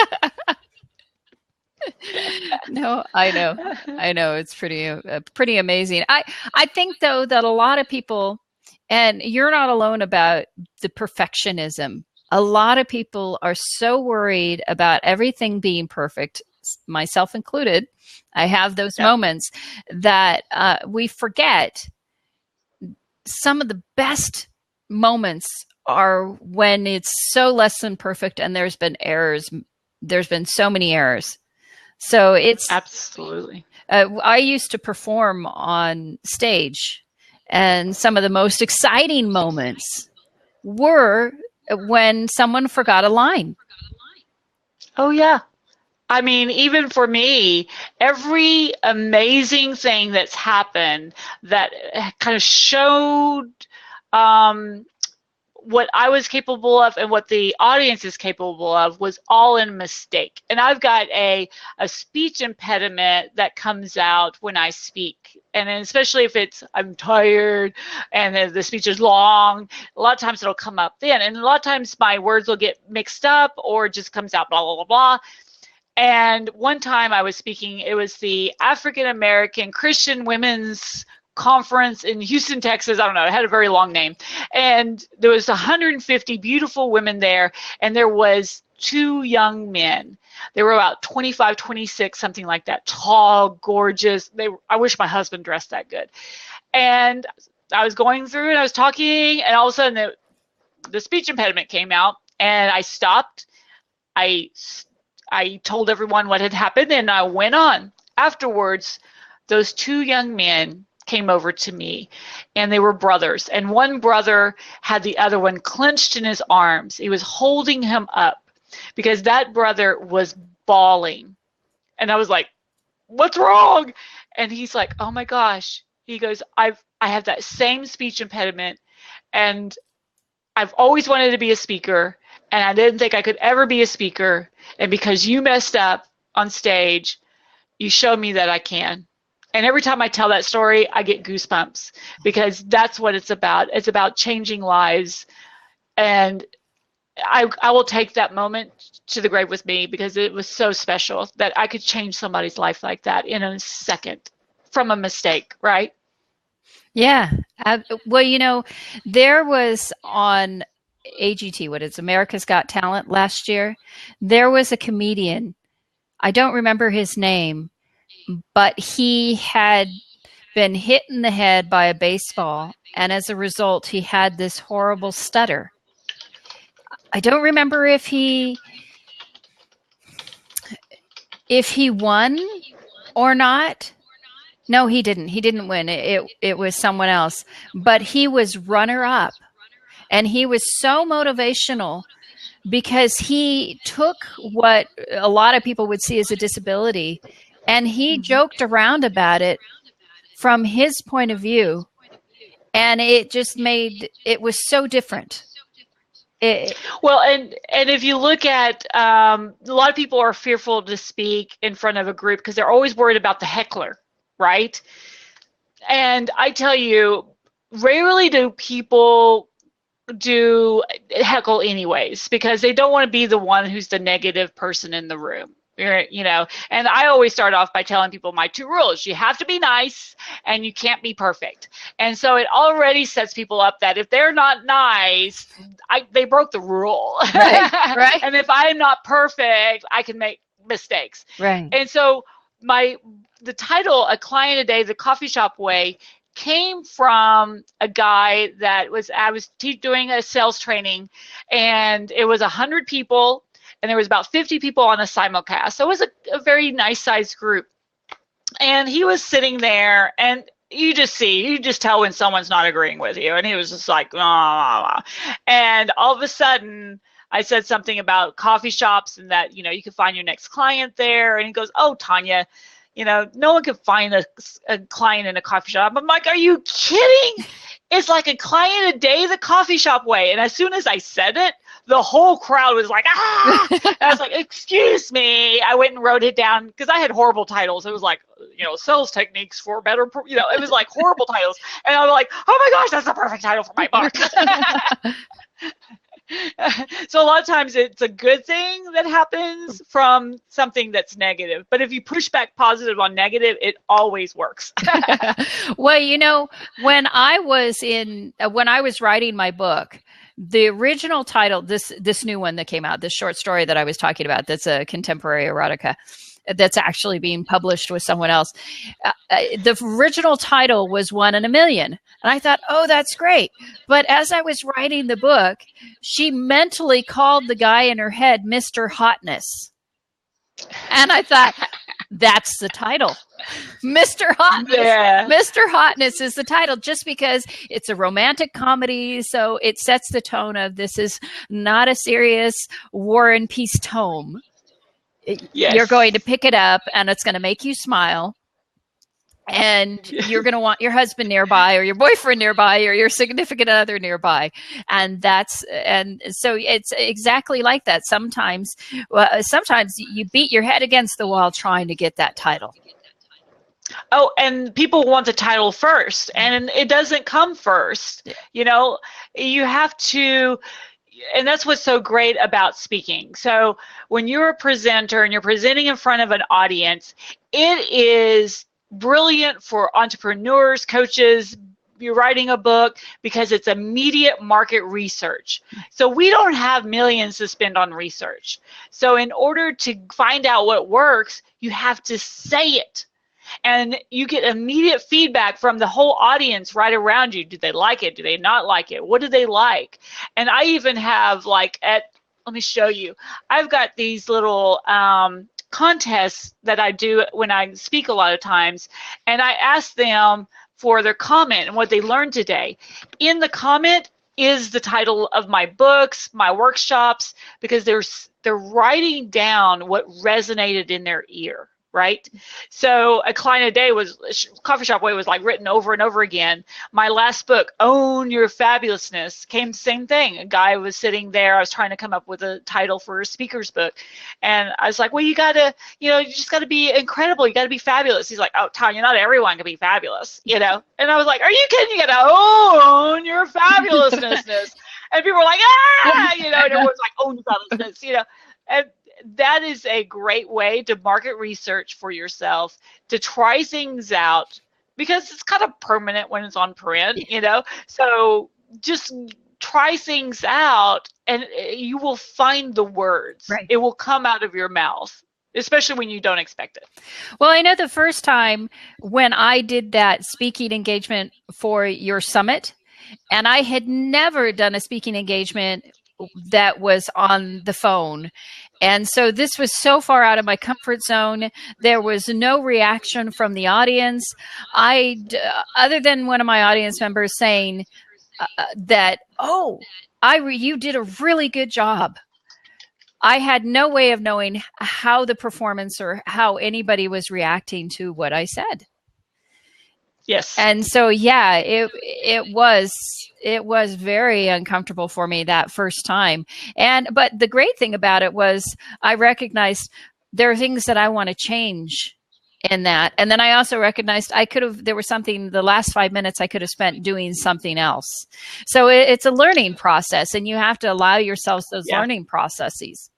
No, I know it's pretty amazing. I think, though, that a lot of people, and you're not alone about the perfectionism. A lot of people are so worried about everything being perfect, myself included. I have those moments that we forget some of the best moments are when it's so less than perfect and there's been errors. There's been so many errors. So it's absolutely. I used to perform on stage, and some of the most exciting moments were when someone forgot a line. Oh, yeah. I mean, even for me, every amazing thing that's happened that kind of showed what I was capable of and what the audience is capable of was all in a mistake. And I've got a speech impediment that comes out when I speak. And then especially if I'm tired and the speech is long, a lot of times it'll come up then. And a lot of times my words will get mixed up or it just comes out blah, blah, blah, blah. And one time I was speaking, it was the African American Christian Women's Conference in Houston, Texas. I don't know, it had a very long name. And there was 150 beautiful women there, and there was 2 young men. They were about 25, 26, something like that, tall, gorgeous. I wish my husband dressed that good. And I was going through and I was talking, and all of a sudden the speech impediment came out, and I stopped. I told everyone what had happened, and I went on. Afterwards, those 2 young men came over to me, and they were brothers, and one brother had the other one clenched in his arms. He was holding him up because that brother was bawling, and I was like, what's wrong? And he's like, oh my gosh. He goes, I have that same speech impediment, and I've always wanted to be a speaker, and I didn't think I could ever be a speaker, and because you messed up on stage, you showed me that I can. And every time I tell that story, I get goosebumps, because that's what it's about. It's about changing lives. And I will take that moment to the grave with me, because it was so special that I could change somebody's life like that in a second from a mistake, right? Yeah. Well, there was on AGT, what is America's Got Talent last year, there was a comedian. I don't remember his name, but he had been hit in the head by a baseball. And as a result, he had this horrible stutter. I don't remember if he won or not. No, he didn't. He didn't win. It was someone else. But he was runner up. And he was so motivational because he took what a lot of people would see as a disability and he joked around about it from his point of view. And it just made it was so different. Well, and if you look at a lot of people are fearful to speak in front of a group because they're always worried about the heckler, right? And I tell you, rarely do people do heckle anyways because they don't want to be the one who's the negative person in the room. And I always start off by telling people my 2 rules. You have to be nice and you can't be perfect. And so it already sets people up that if they're not nice, they broke the rule. Right. And if I'm not perfect, I can make mistakes. Right. And so the title, A Client a Day, the Coffee Shop Way, came from a guy I was doing a sales training, and it was 100 people, and there was about 50 people on a simulcast. So it was a very nice sized group. And he was sitting there, and you just tell when someone's not agreeing with you. And he was just like, ah. And all of a sudden, I said something about coffee shops and that, you can find your next client there. And he goes, oh, Tonya, no one can find a client in a coffee shop. I'm like, are you kidding? It's like a client a day, the coffee shop way. And as soon as I said it, the whole crowd was like, ah! And I was like, excuse me. I went and wrote it down because I had horrible titles. It was like, sales techniques for better, it was like horrible titles. And I was like, oh my gosh, that's the perfect title for my book. So a lot of times it's a good thing that happens from something that's negative. But if you push back positive on negative, it always works. Well, when I was writing my book, the original title, this new one that came out, this short story that I was talking about, that's a contemporary erotica that's actually being published with someone else. The original title was 1 in a Million. And I thought, oh, that's great. But as I was writing the book, she mentally called the guy in her head Mr. Hotness. And I thought, that's the title. Mr. Hotness. Yeah. Mr. Hotness is the title just because it's a romantic comedy. So it sets the tone of this is not a serious War and Peace tome. Yes. You're going to pick it up and it's going to make you smile. And you're going to want your husband nearby or your boyfriend nearby or your significant other nearby. And so it's exactly like that. Sometimes you beat your head against the wall trying to get that title. Oh, and people want the title first, and it doesn't come first. You have to, and that's what's so great about speaking. So when you're a presenter and you're presenting in front of an audience, it is brilliant for entrepreneurs, coaches. You're writing a book because it's immediate market research. So we don't have millions to spend on research. So in order to find out what works, you have to say it. And you get immediate feedback from the whole audience right around you. Do they like it? Do they not like it? What do they like? And I even have let me show you. I've got these little contests that I do when I speak a lot of times. And I ask them for their comment and what they learned today. In the comment is the title of my books, my workshops, because they're writing down what resonated in their ear. Right? So A Client a Day Coffee Shop Way was written over and over again. My last book, Own Your Fabulousness, came same thing. A guy was sitting there. I was trying to come up with a title for a speaker's book. And I was like, well, you just got to be incredible. You got to be fabulous. He's like, oh, Tonya, not everyone can be fabulous, And I was like, are you kidding? You got to own your fabulousness. And people were like, ah, and everyone's like, own your fabulousness, and that is a great way to market research for yourself, to try things out, because it's kind of permanent when it's on print, you know? So just try things out and you will find the words. Right. It will come out of your mouth, especially when you don't expect it. Well, I know the first time when I did that speaking engagement for your summit, and I had never done a speaking engagement that was on the phone. And so this was so far out of my comfort zone. There was no reaction from the audience. Other than one of my audience members saying that, "Oh, you did a really good job." I had no way of knowing how the performance or how anybody was reacting to what I said. Yes. And so, yeah, it was very uncomfortable for me that first time. But the great thing about it was I recognized there are things that I want to change in that. And then I also recognized there was something, the last 5 minutes I could have spent doing something else. So it's a learning process, and you have to allow yourselves those learning processes.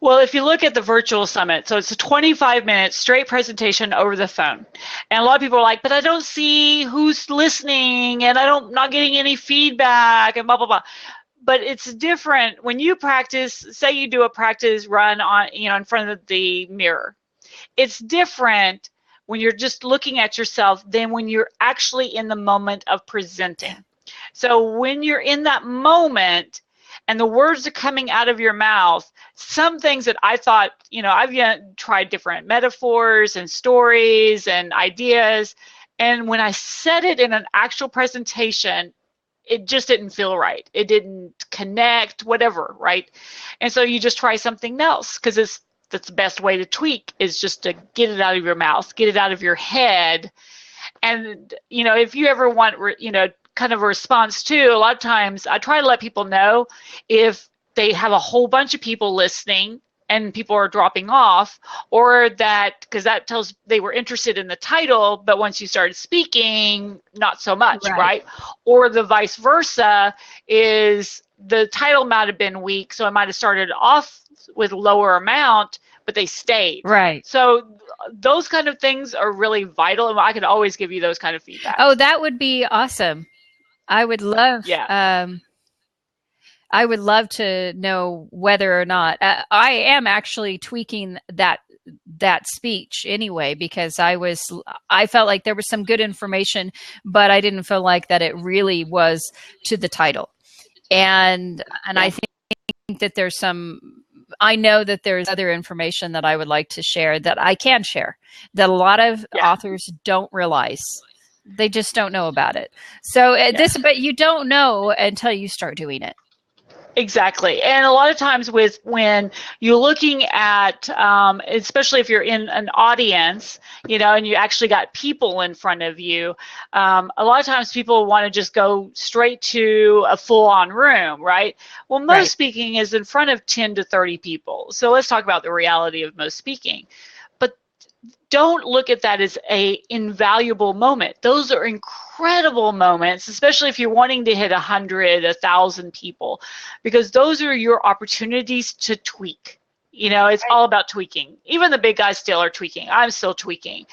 Well, if you look at the virtual summit, so it's a 25-minute straight presentation over the phone. And a lot of people are like, but I don't see who's listening and I'm not getting any feedback and blah, blah, blah. But it's different when you practice, say you do a practice run on, in front of the mirror. It's different when you're just looking at yourself than when you're actually in the moment of presenting. So when you're in that moment, and the words are coming out of your mouth, some things that I thought, I've tried different metaphors and stories and ideas. And when I said it in an actual presentation, it just didn't feel right. It didn't connect, whatever, right? And so you just try something else, because that's the best way to tweak, is just to get it out of your mouth, get it out of your head. And, if you ever want, kind of a response too, a lot of times I try to let people know if they have a whole bunch of people listening and people are dropping off, or because that tells they were interested in the title, but once you started speaking, not so much, right? Or the vice versa is the title might have been weak, so I might have started off with lower amount, but they stayed. Right. So those kind of things are really vital, and I could always give you those kind of feedback. Oh, that would be awesome. I would love, I would love to know whether or not I am actually tweaking that speech anyway, because I felt like there was some good information, but I didn't feel like that it really was to the title. And I think that I know that there's other information that I would like to share, that I can share, that a lot of authors don't realize. They just don't know about it. So but you don't know until you start doing it. Exactly. And a lot of times when you're looking at, especially if you're in an audience, and you actually got people in front of you, a lot of times people want to just go straight to a full-on room, right? Well, most speaking is in front of 10 to 30 people. So let's talk about the reality of most speaking. Don't look at that as a invaluable moment. Those are incredible moments, especially if you're wanting to hit 100, 1,000 people, because those are your opportunities to tweak. It's all about tweaking. Even the big guys still are tweaking. I'm still tweaking.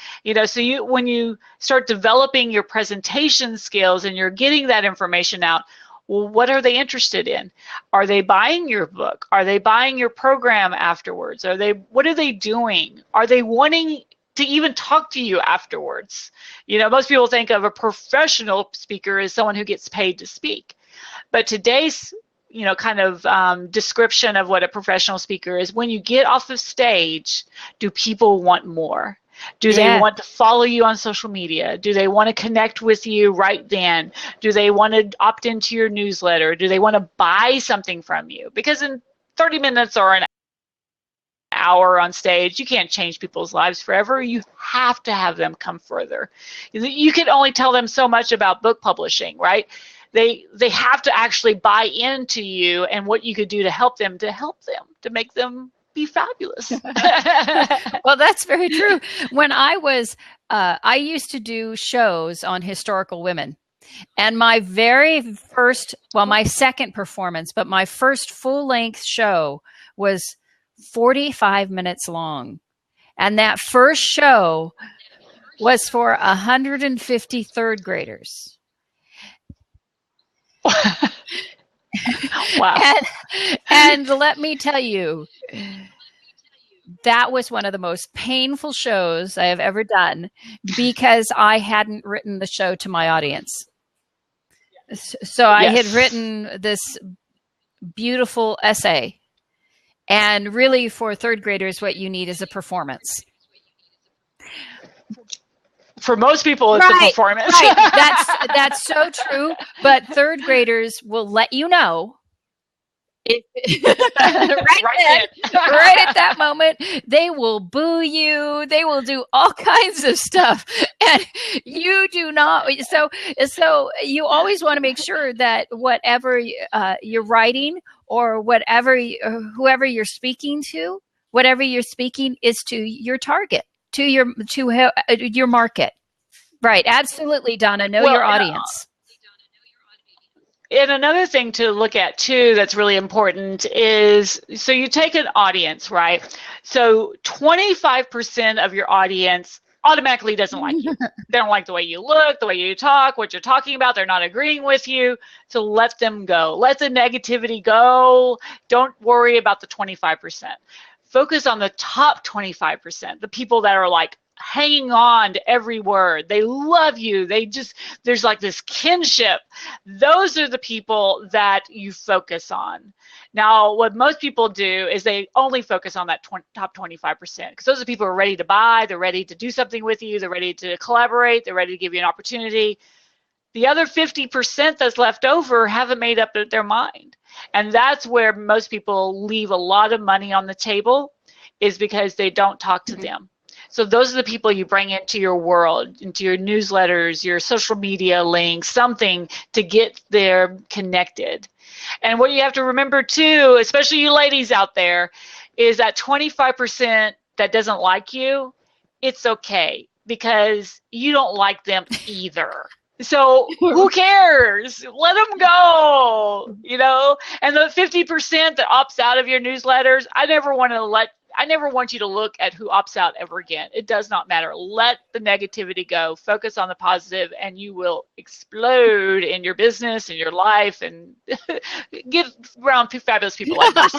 So when you start developing your presentation skills and you're getting that information out, well, what are they interested in? Are they buying your book? Are they buying your program afterwards? What are they doing? Are they wanting to even talk to you afterwards? Most people think of a professional speaker as someone who gets paid to speak. But today's, kind of description of what a professional speaker is, when you get off of stage, do people want more? Do they want to follow you on social media? Do they want to connect with you right then? Do they want to opt into your newsletter? Do they want to buy something from you? Because in 30 minutes or an hour on stage, you can't change people's lives forever. You have to have them come further. You can only tell them so much about book publishing, right? They have to actually buy into you and what you could do to help them, to make them be fabulous. Well, that's very true. When I used to do shows on historical women, and my second performance, but my first full-length show was 45 minutes long. And that first show, was for 150 third graders. Wow. And let me tell you, that was one of the most painful shows I have ever done because I hadn't written the show to my audience. So I had written this beautiful essay. And really, for third graders, what you need is a performance. For most people, it's a performance. Right. That's so true. But third graders will let you know. Right at that moment, they will boo you. They will do all kinds of stuff, and you do not. So you always want to make sure that whatever you're writing or whoever you're speaking to, whatever you're speaking is to your target, to your market. Right? Absolutely, Donna. Know your audience. And another thing to look at too that's really important is, so you take an audience, right? So 25% of your audience automatically doesn't like you. They don't like the way you look, the way you talk, what you're talking about. They're not agreeing with you. So let them go. Let the negativity go. Don't worry about the 25%. Focus on the top 25%, the people that are like hanging on to every word. They love you. There's like this kinship. Those are the people that you focus on. Now, what most people do is they only focus on that top 25%, because those are people who are ready to buy, they're ready to do something with you, they're ready to collaborate, they're ready to give you an opportunity. The other 50% that's left over haven't made up their mind. And that's where most people leave a lot of money on the table, is because they don't talk to them. So those are the people you bring into your world, into your newsletters, your social media links, something to get there connected. And what you have to remember too, especially you ladies out there, is that 25% that doesn't like you, it's okay, because you don't like them either. So who cares? Let them go, And the 50% that opts out of your newsletters, I never want you to look at who opts out ever again. It does not matter. Let the negativity go. Focus on the positive, and you will explode in your business, in your life, and get around fabulous people like this.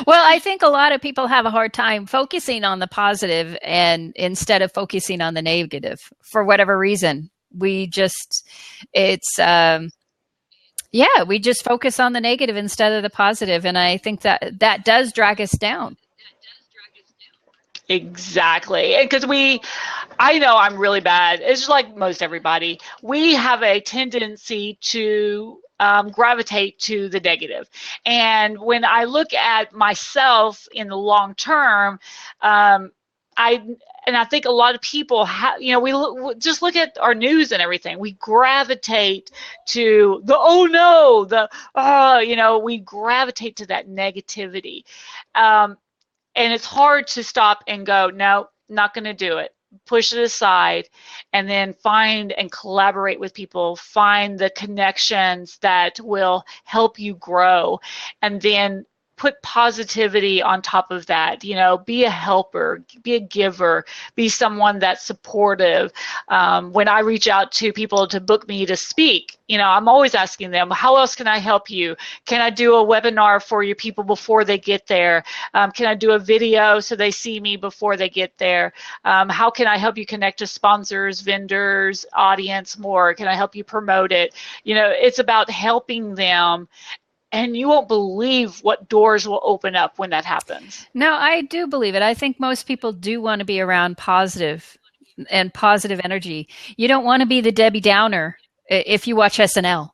Well, I think a lot of people have a hard time focusing on the positive, and instead of focusing on the negative for whatever reason. We just focus on the negative instead of the positive. And I think that does drag us down. Exactly. Because I know I'm really bad. It's just like most everybody. We have a tendency to gravitate to the negative. And when I look at myself in the long term, I think a lot of people have, we just look at our news and everything. We gravitate to the, oh no, we gravitate to that negativity. And it's hard to stop and go, no, not going to do it. Push it aside, and then find and collaborate with people, find the connections that will help you grow, and then put positivity on top of that. Be a helper, be a giver, be someone that's supportive. When I reach out to people to book me to speak, I'm always asking them, how else can I help you? Can I do a webinar for your people before they get there? Can I do a video so they see me before they get there? How can I help you connect to sponsors, vendors, audience more? Can I help you promote it? It's about helping them. And you won't believe what doors will open up when that happens. No, I do believe it. I think most people do want to be around positive energy. You don't want to be the Debbie Downer if you watch SNL.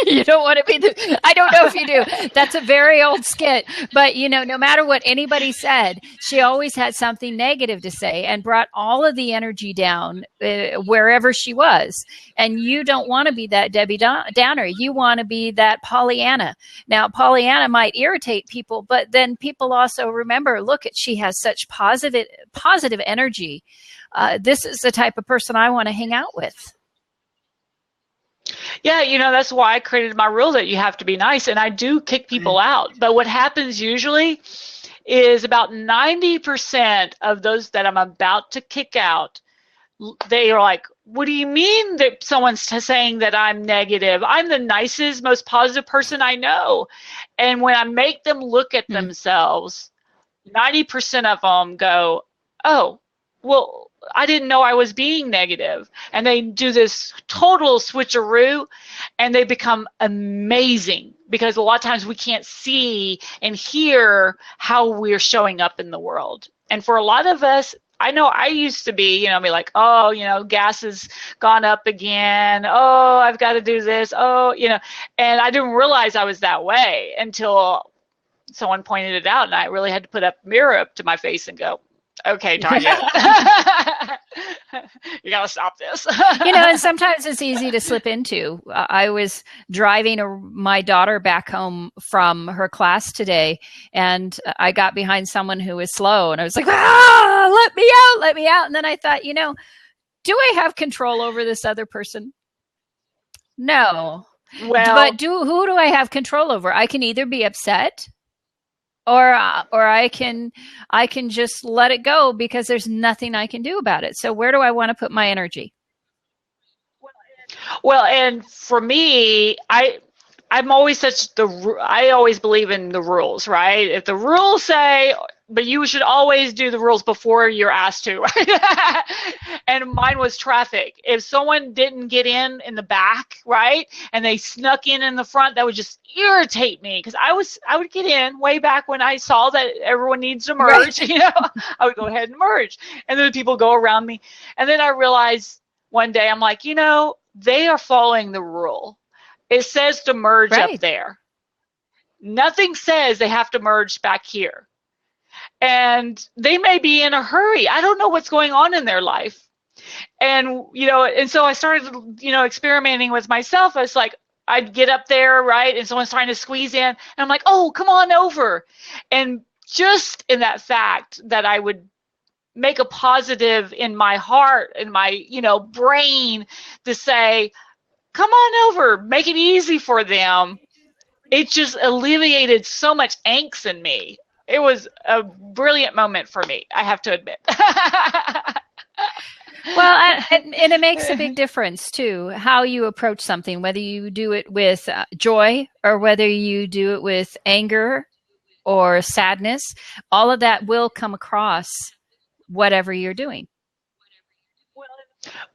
You don't want to be I don't know if you do. That's a very old skit. But, no matter what anybody said, she always had something negative to say and brought all of the energy down wherever she was. And you don't want to be that Debbie Downer. You want to be that Pollyanna. Now, Pollyanna might irritate people, but then people also remember, look, she has such positive energy. This is the type of person I want to hang out with. Yeah, that's why I created my rule that you have to be nice, and I do kick people out. But what happens usually is about 90% of those that I'm about to kick out they are like, what do you mean that someone's saying that I'm negative? I'm the nicest, most positive person I know. And when I make them look at themselves, 90% of them go, oh, well, I didn't know I was being negative. And they do this total switcheroo and they become amazing, because a lot of times we can't see and hear how we're showing up in the world. And for a lot of us, I know I used to be like, oh, gas has gone up again. Oh, I've got to do this. Oh, and I didn't realize I was that way until someone pointed it out, and I really had to put a mirror up to my face and go, okay, Tonya, you gotta stop this. And sometimes it's easy to slip into. I was driving my daughter back home from her class today, and I got behind someone who was slow, and I was like, let me out. And then I thought, do I have control over this other person? No. Well, but who do I have control over? I can either be upset, or I can just let it go, because there's nothing I can do about it. So where do I want to put my energy? Well, and for me, I'm always I always believe in the rules, right? If the rules say, but you should always do the rules before you're asked to. And mine was traffic. If someone didn't get in the back, right, and they snuck in the front, that would just irritate me, because I would get in way back when I saw that everyone needs to merge. Right. I would go ahead and merge, and then people go around me, and then I realized one day, I'm like, they are following the rule. It says to merge right up there. Nothing says they have to merge back here. And they may be in a hurry. I don't know what's going on in their life. And, and so I started, experimenting with myself. I was like, I'd get up there, right, and someone's trying to squeeze in, and I'm like, oh, come on over. And just in that fact that I would make a positive in my heart and my, brain to say, come on over, make it easy for them. It just alleviated so much angst in me. It was a brilliant moment for me, I have to admit. Well, and it makes a big difference, too, how you approach something, whether you do it with joy or whether you do it with anger or sadness. All of that will come across whatever you're doing.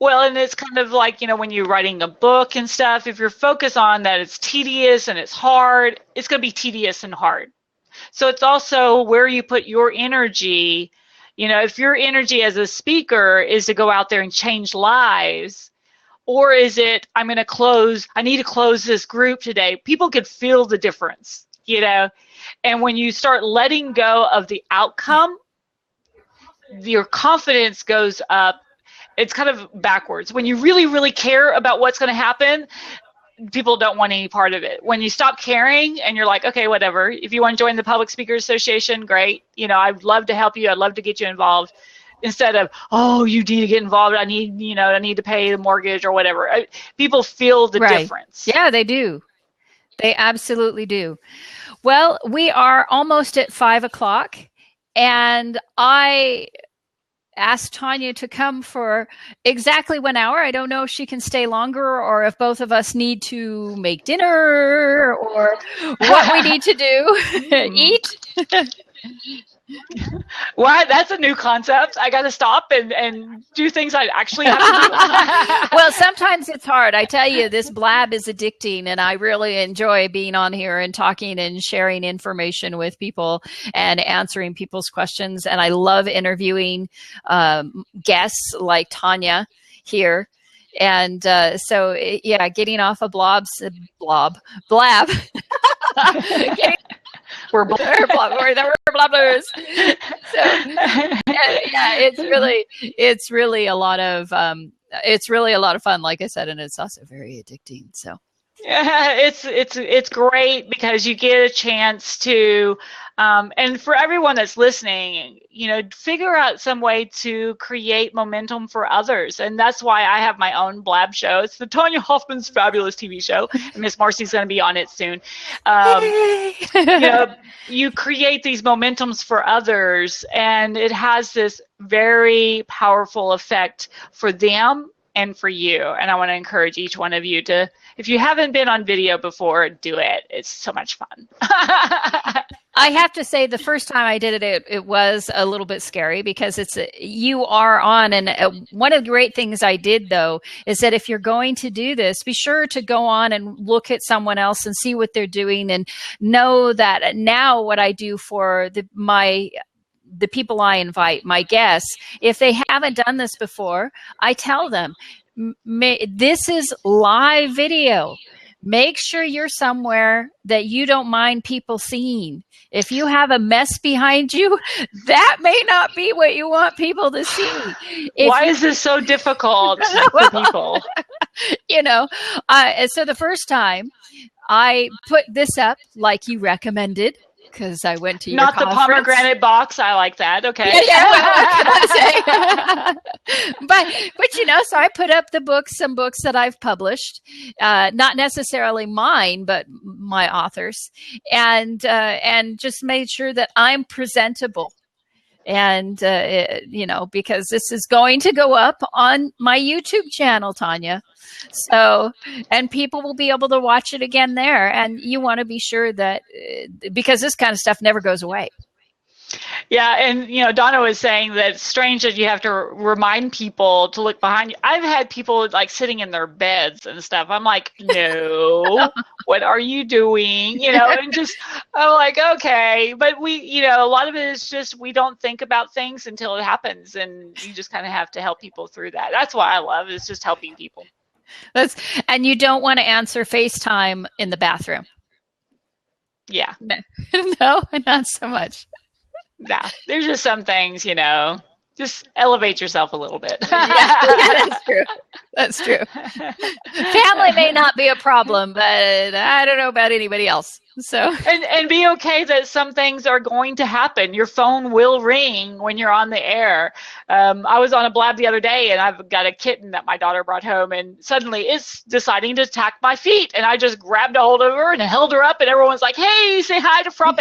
Well, and it's kind of like, when you're writing a book and stuff, if you're focused on that it's tedious and it's hard, it's going to be tedious and hard. So it's also where you put your energy. If your energy as a speaker is to go out there and change lives, or is it, I need to close this group today. People could feel the difference, and when you start letting go of the outcome, your confidence goes up. It's kind of backwards. When you really, really care about what's going to happen, people don't want any part of it. When you stop caring and you're like, okay, whatever. If you want to join the Public Speakers Association, great. I'd love to help you. I'd love to get you involved. Instead of, oh, you need to get involved. I need to pay the mortgage or whatever. People feel the difference. Yeah, they do. They absolutely do. Well, we are almost at 5:00, and I asked Tonya to come for exactly 1 hour. I don't know if she can stay longer, or if both of us need to make dinner, or what we need to do. Eat. Well, that's a new concept. I got to stop and do things I actually have to do. Well, sometimes it's hard. I tell you, this blab is addicting, and I really enjoy being on here and talking and sharing information with people and answering people's questions. And I love interviewing guests like Tonya here. And so, getting off a blab. We're blabbers. So it's really a lot of fun, like I said, and it's also very addicting. So yeah, it's great because you get a chance to And for everyone that's listening, figure out some way to create momentum for others. And that's why I have my own blab show. It's the Tonya Hofmann's Fabulous TV show, and Miss Marcy's going to be on it soon. You create these momentums for others, and it has this very powerful effect for them and for you. And I want to encourage each one of you to, if you haven't been on video before, do it. It's so much fun. I have to say, the first time I did it, it was a little bit scary because you are on. And one of the great things I did, though, is that if you're going to do this, be sure to go on and look at someone else and see what they're doing, and know that now what I do for the people I invite, my guests, if they haven't done this before, I tell them, this is live video. Make sure you're somewhere that you don't mind people seeing. If you have a mess behind you, that may not be what you want people to see. Why is this so difficult for people? So the first time I put this up like you recommended, because I went to your Not conference. The pomegranate box. I like that. Okay. But so I put up some books that I've published, not necessarily mine, but my authors, and just made sure that I'm presentable. And, because this is going to go up on my YouTube channel, Tonya. So, and people will be able to watch it again there. And you want to be sure that, because this kind of stuff never goes away. Yeah, and Donna was saying that it's strange that you have to remind people to look behind you. I've had people like sitting in their beds and stuff. I'm like, no, what are you doing? And just, I'm like, okay. But we, a lot of it is just we don't think about things until it happens, and you just kind of have to help people through that. That's what I love, is just helping people. And you don't want to answer FaceTime in the bathroom. Yeah. No, not so much. Yeah, there's just some things, just elevate yourself a little bit. Yeah, that's true. Family may not be a problem, but I don't know about anybody else. So and be okay that some things are going to happen. Your phone will ring when you're on the air. I was on a blab the other day, and I've got a kitten that my daughter brought home, and suddenly it's deciding to attack my feet, and I just grabbed a hold of her and held her up, and everyone's like, "Hey, say hi to Frappe."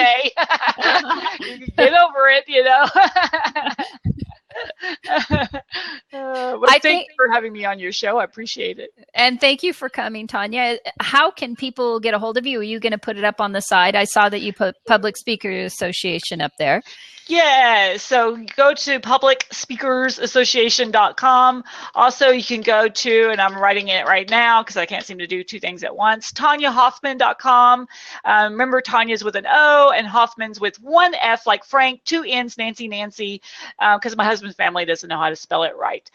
Get over it, But thank you for having me on your show. I appreciate it. And thank you for coming, Tonya. How can people get a hold of you? Are you going to put it up on the side? I saw that you put Public Speakers Association up there. Yeah, so go to publicspeakersassociation.com. Also, you can go to, and I'm writing it right now because I can't seem to do two things at once, TonyaHofmann.com. Remember, Tonya's with an O and Hoffman's with one F, like Frank, two N's, Nancy, because my husband's family doesn't know how to spell it right.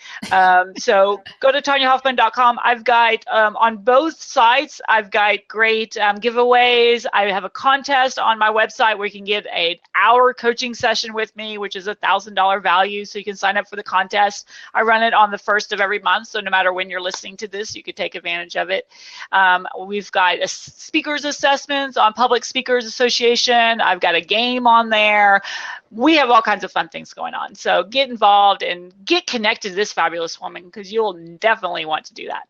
So go to TonyaHofmann.com. I've got, on both sites, I've got great giveaways. I have a contest on my website where you can get an hour coaching session with me, which is $1,000 value, so you can sign up for the contest. I run it on the first of every month, so no matter when you're listening to this, you could take advantage of it. We've got speakers assessments on Public Speakers Association. I've got a game on there. We have all kinds of fun things going on, so get involved and get connected to this fabulous woman, because you'll definitely want to do that.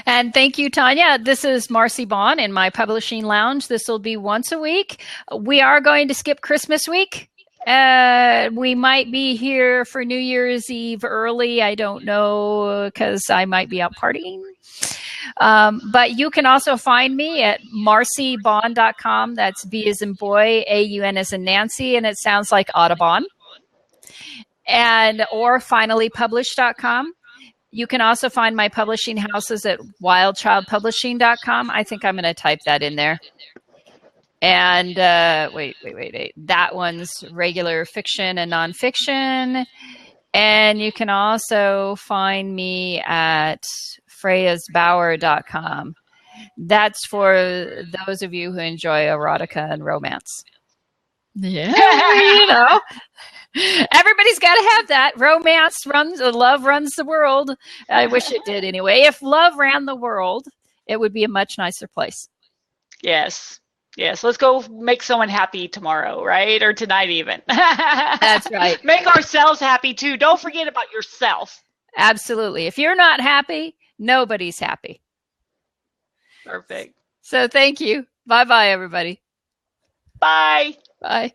And thank you, Tonya. This is Marcy Bond in my publishing lounge. This will be once a week. We are going to skip Christmas week. We might be here for New Year's Eve early. I don't know, because I might be out partying. But you can also find me at marcybond.com. That's B as in boy, A-U-N as in Nancy, and it sounds like Audubon. Or finallypublished.com. You can also find my publishing houses at wildchildpublishing.com. I think I'm going to type that in there. And wait. That one's regular fiction and nonfiction. And you can also find me at freyasbauer.com. That's for those of you who enjoy erotica and romance. Yeah, everybody's got to have that. Love runs the world. I wish it did anyway. If love ran the world, it would be a much nicer place. Yes. Yes, let's go make someone happy tomorrow, right? Or tonight even. That's right. Make ourselves happy too. Don't forget about yourself. Absolutely. If you're not happy, nobody's happy. Perfect. So thank you. Bye-bye, everybody. Bye. Bye.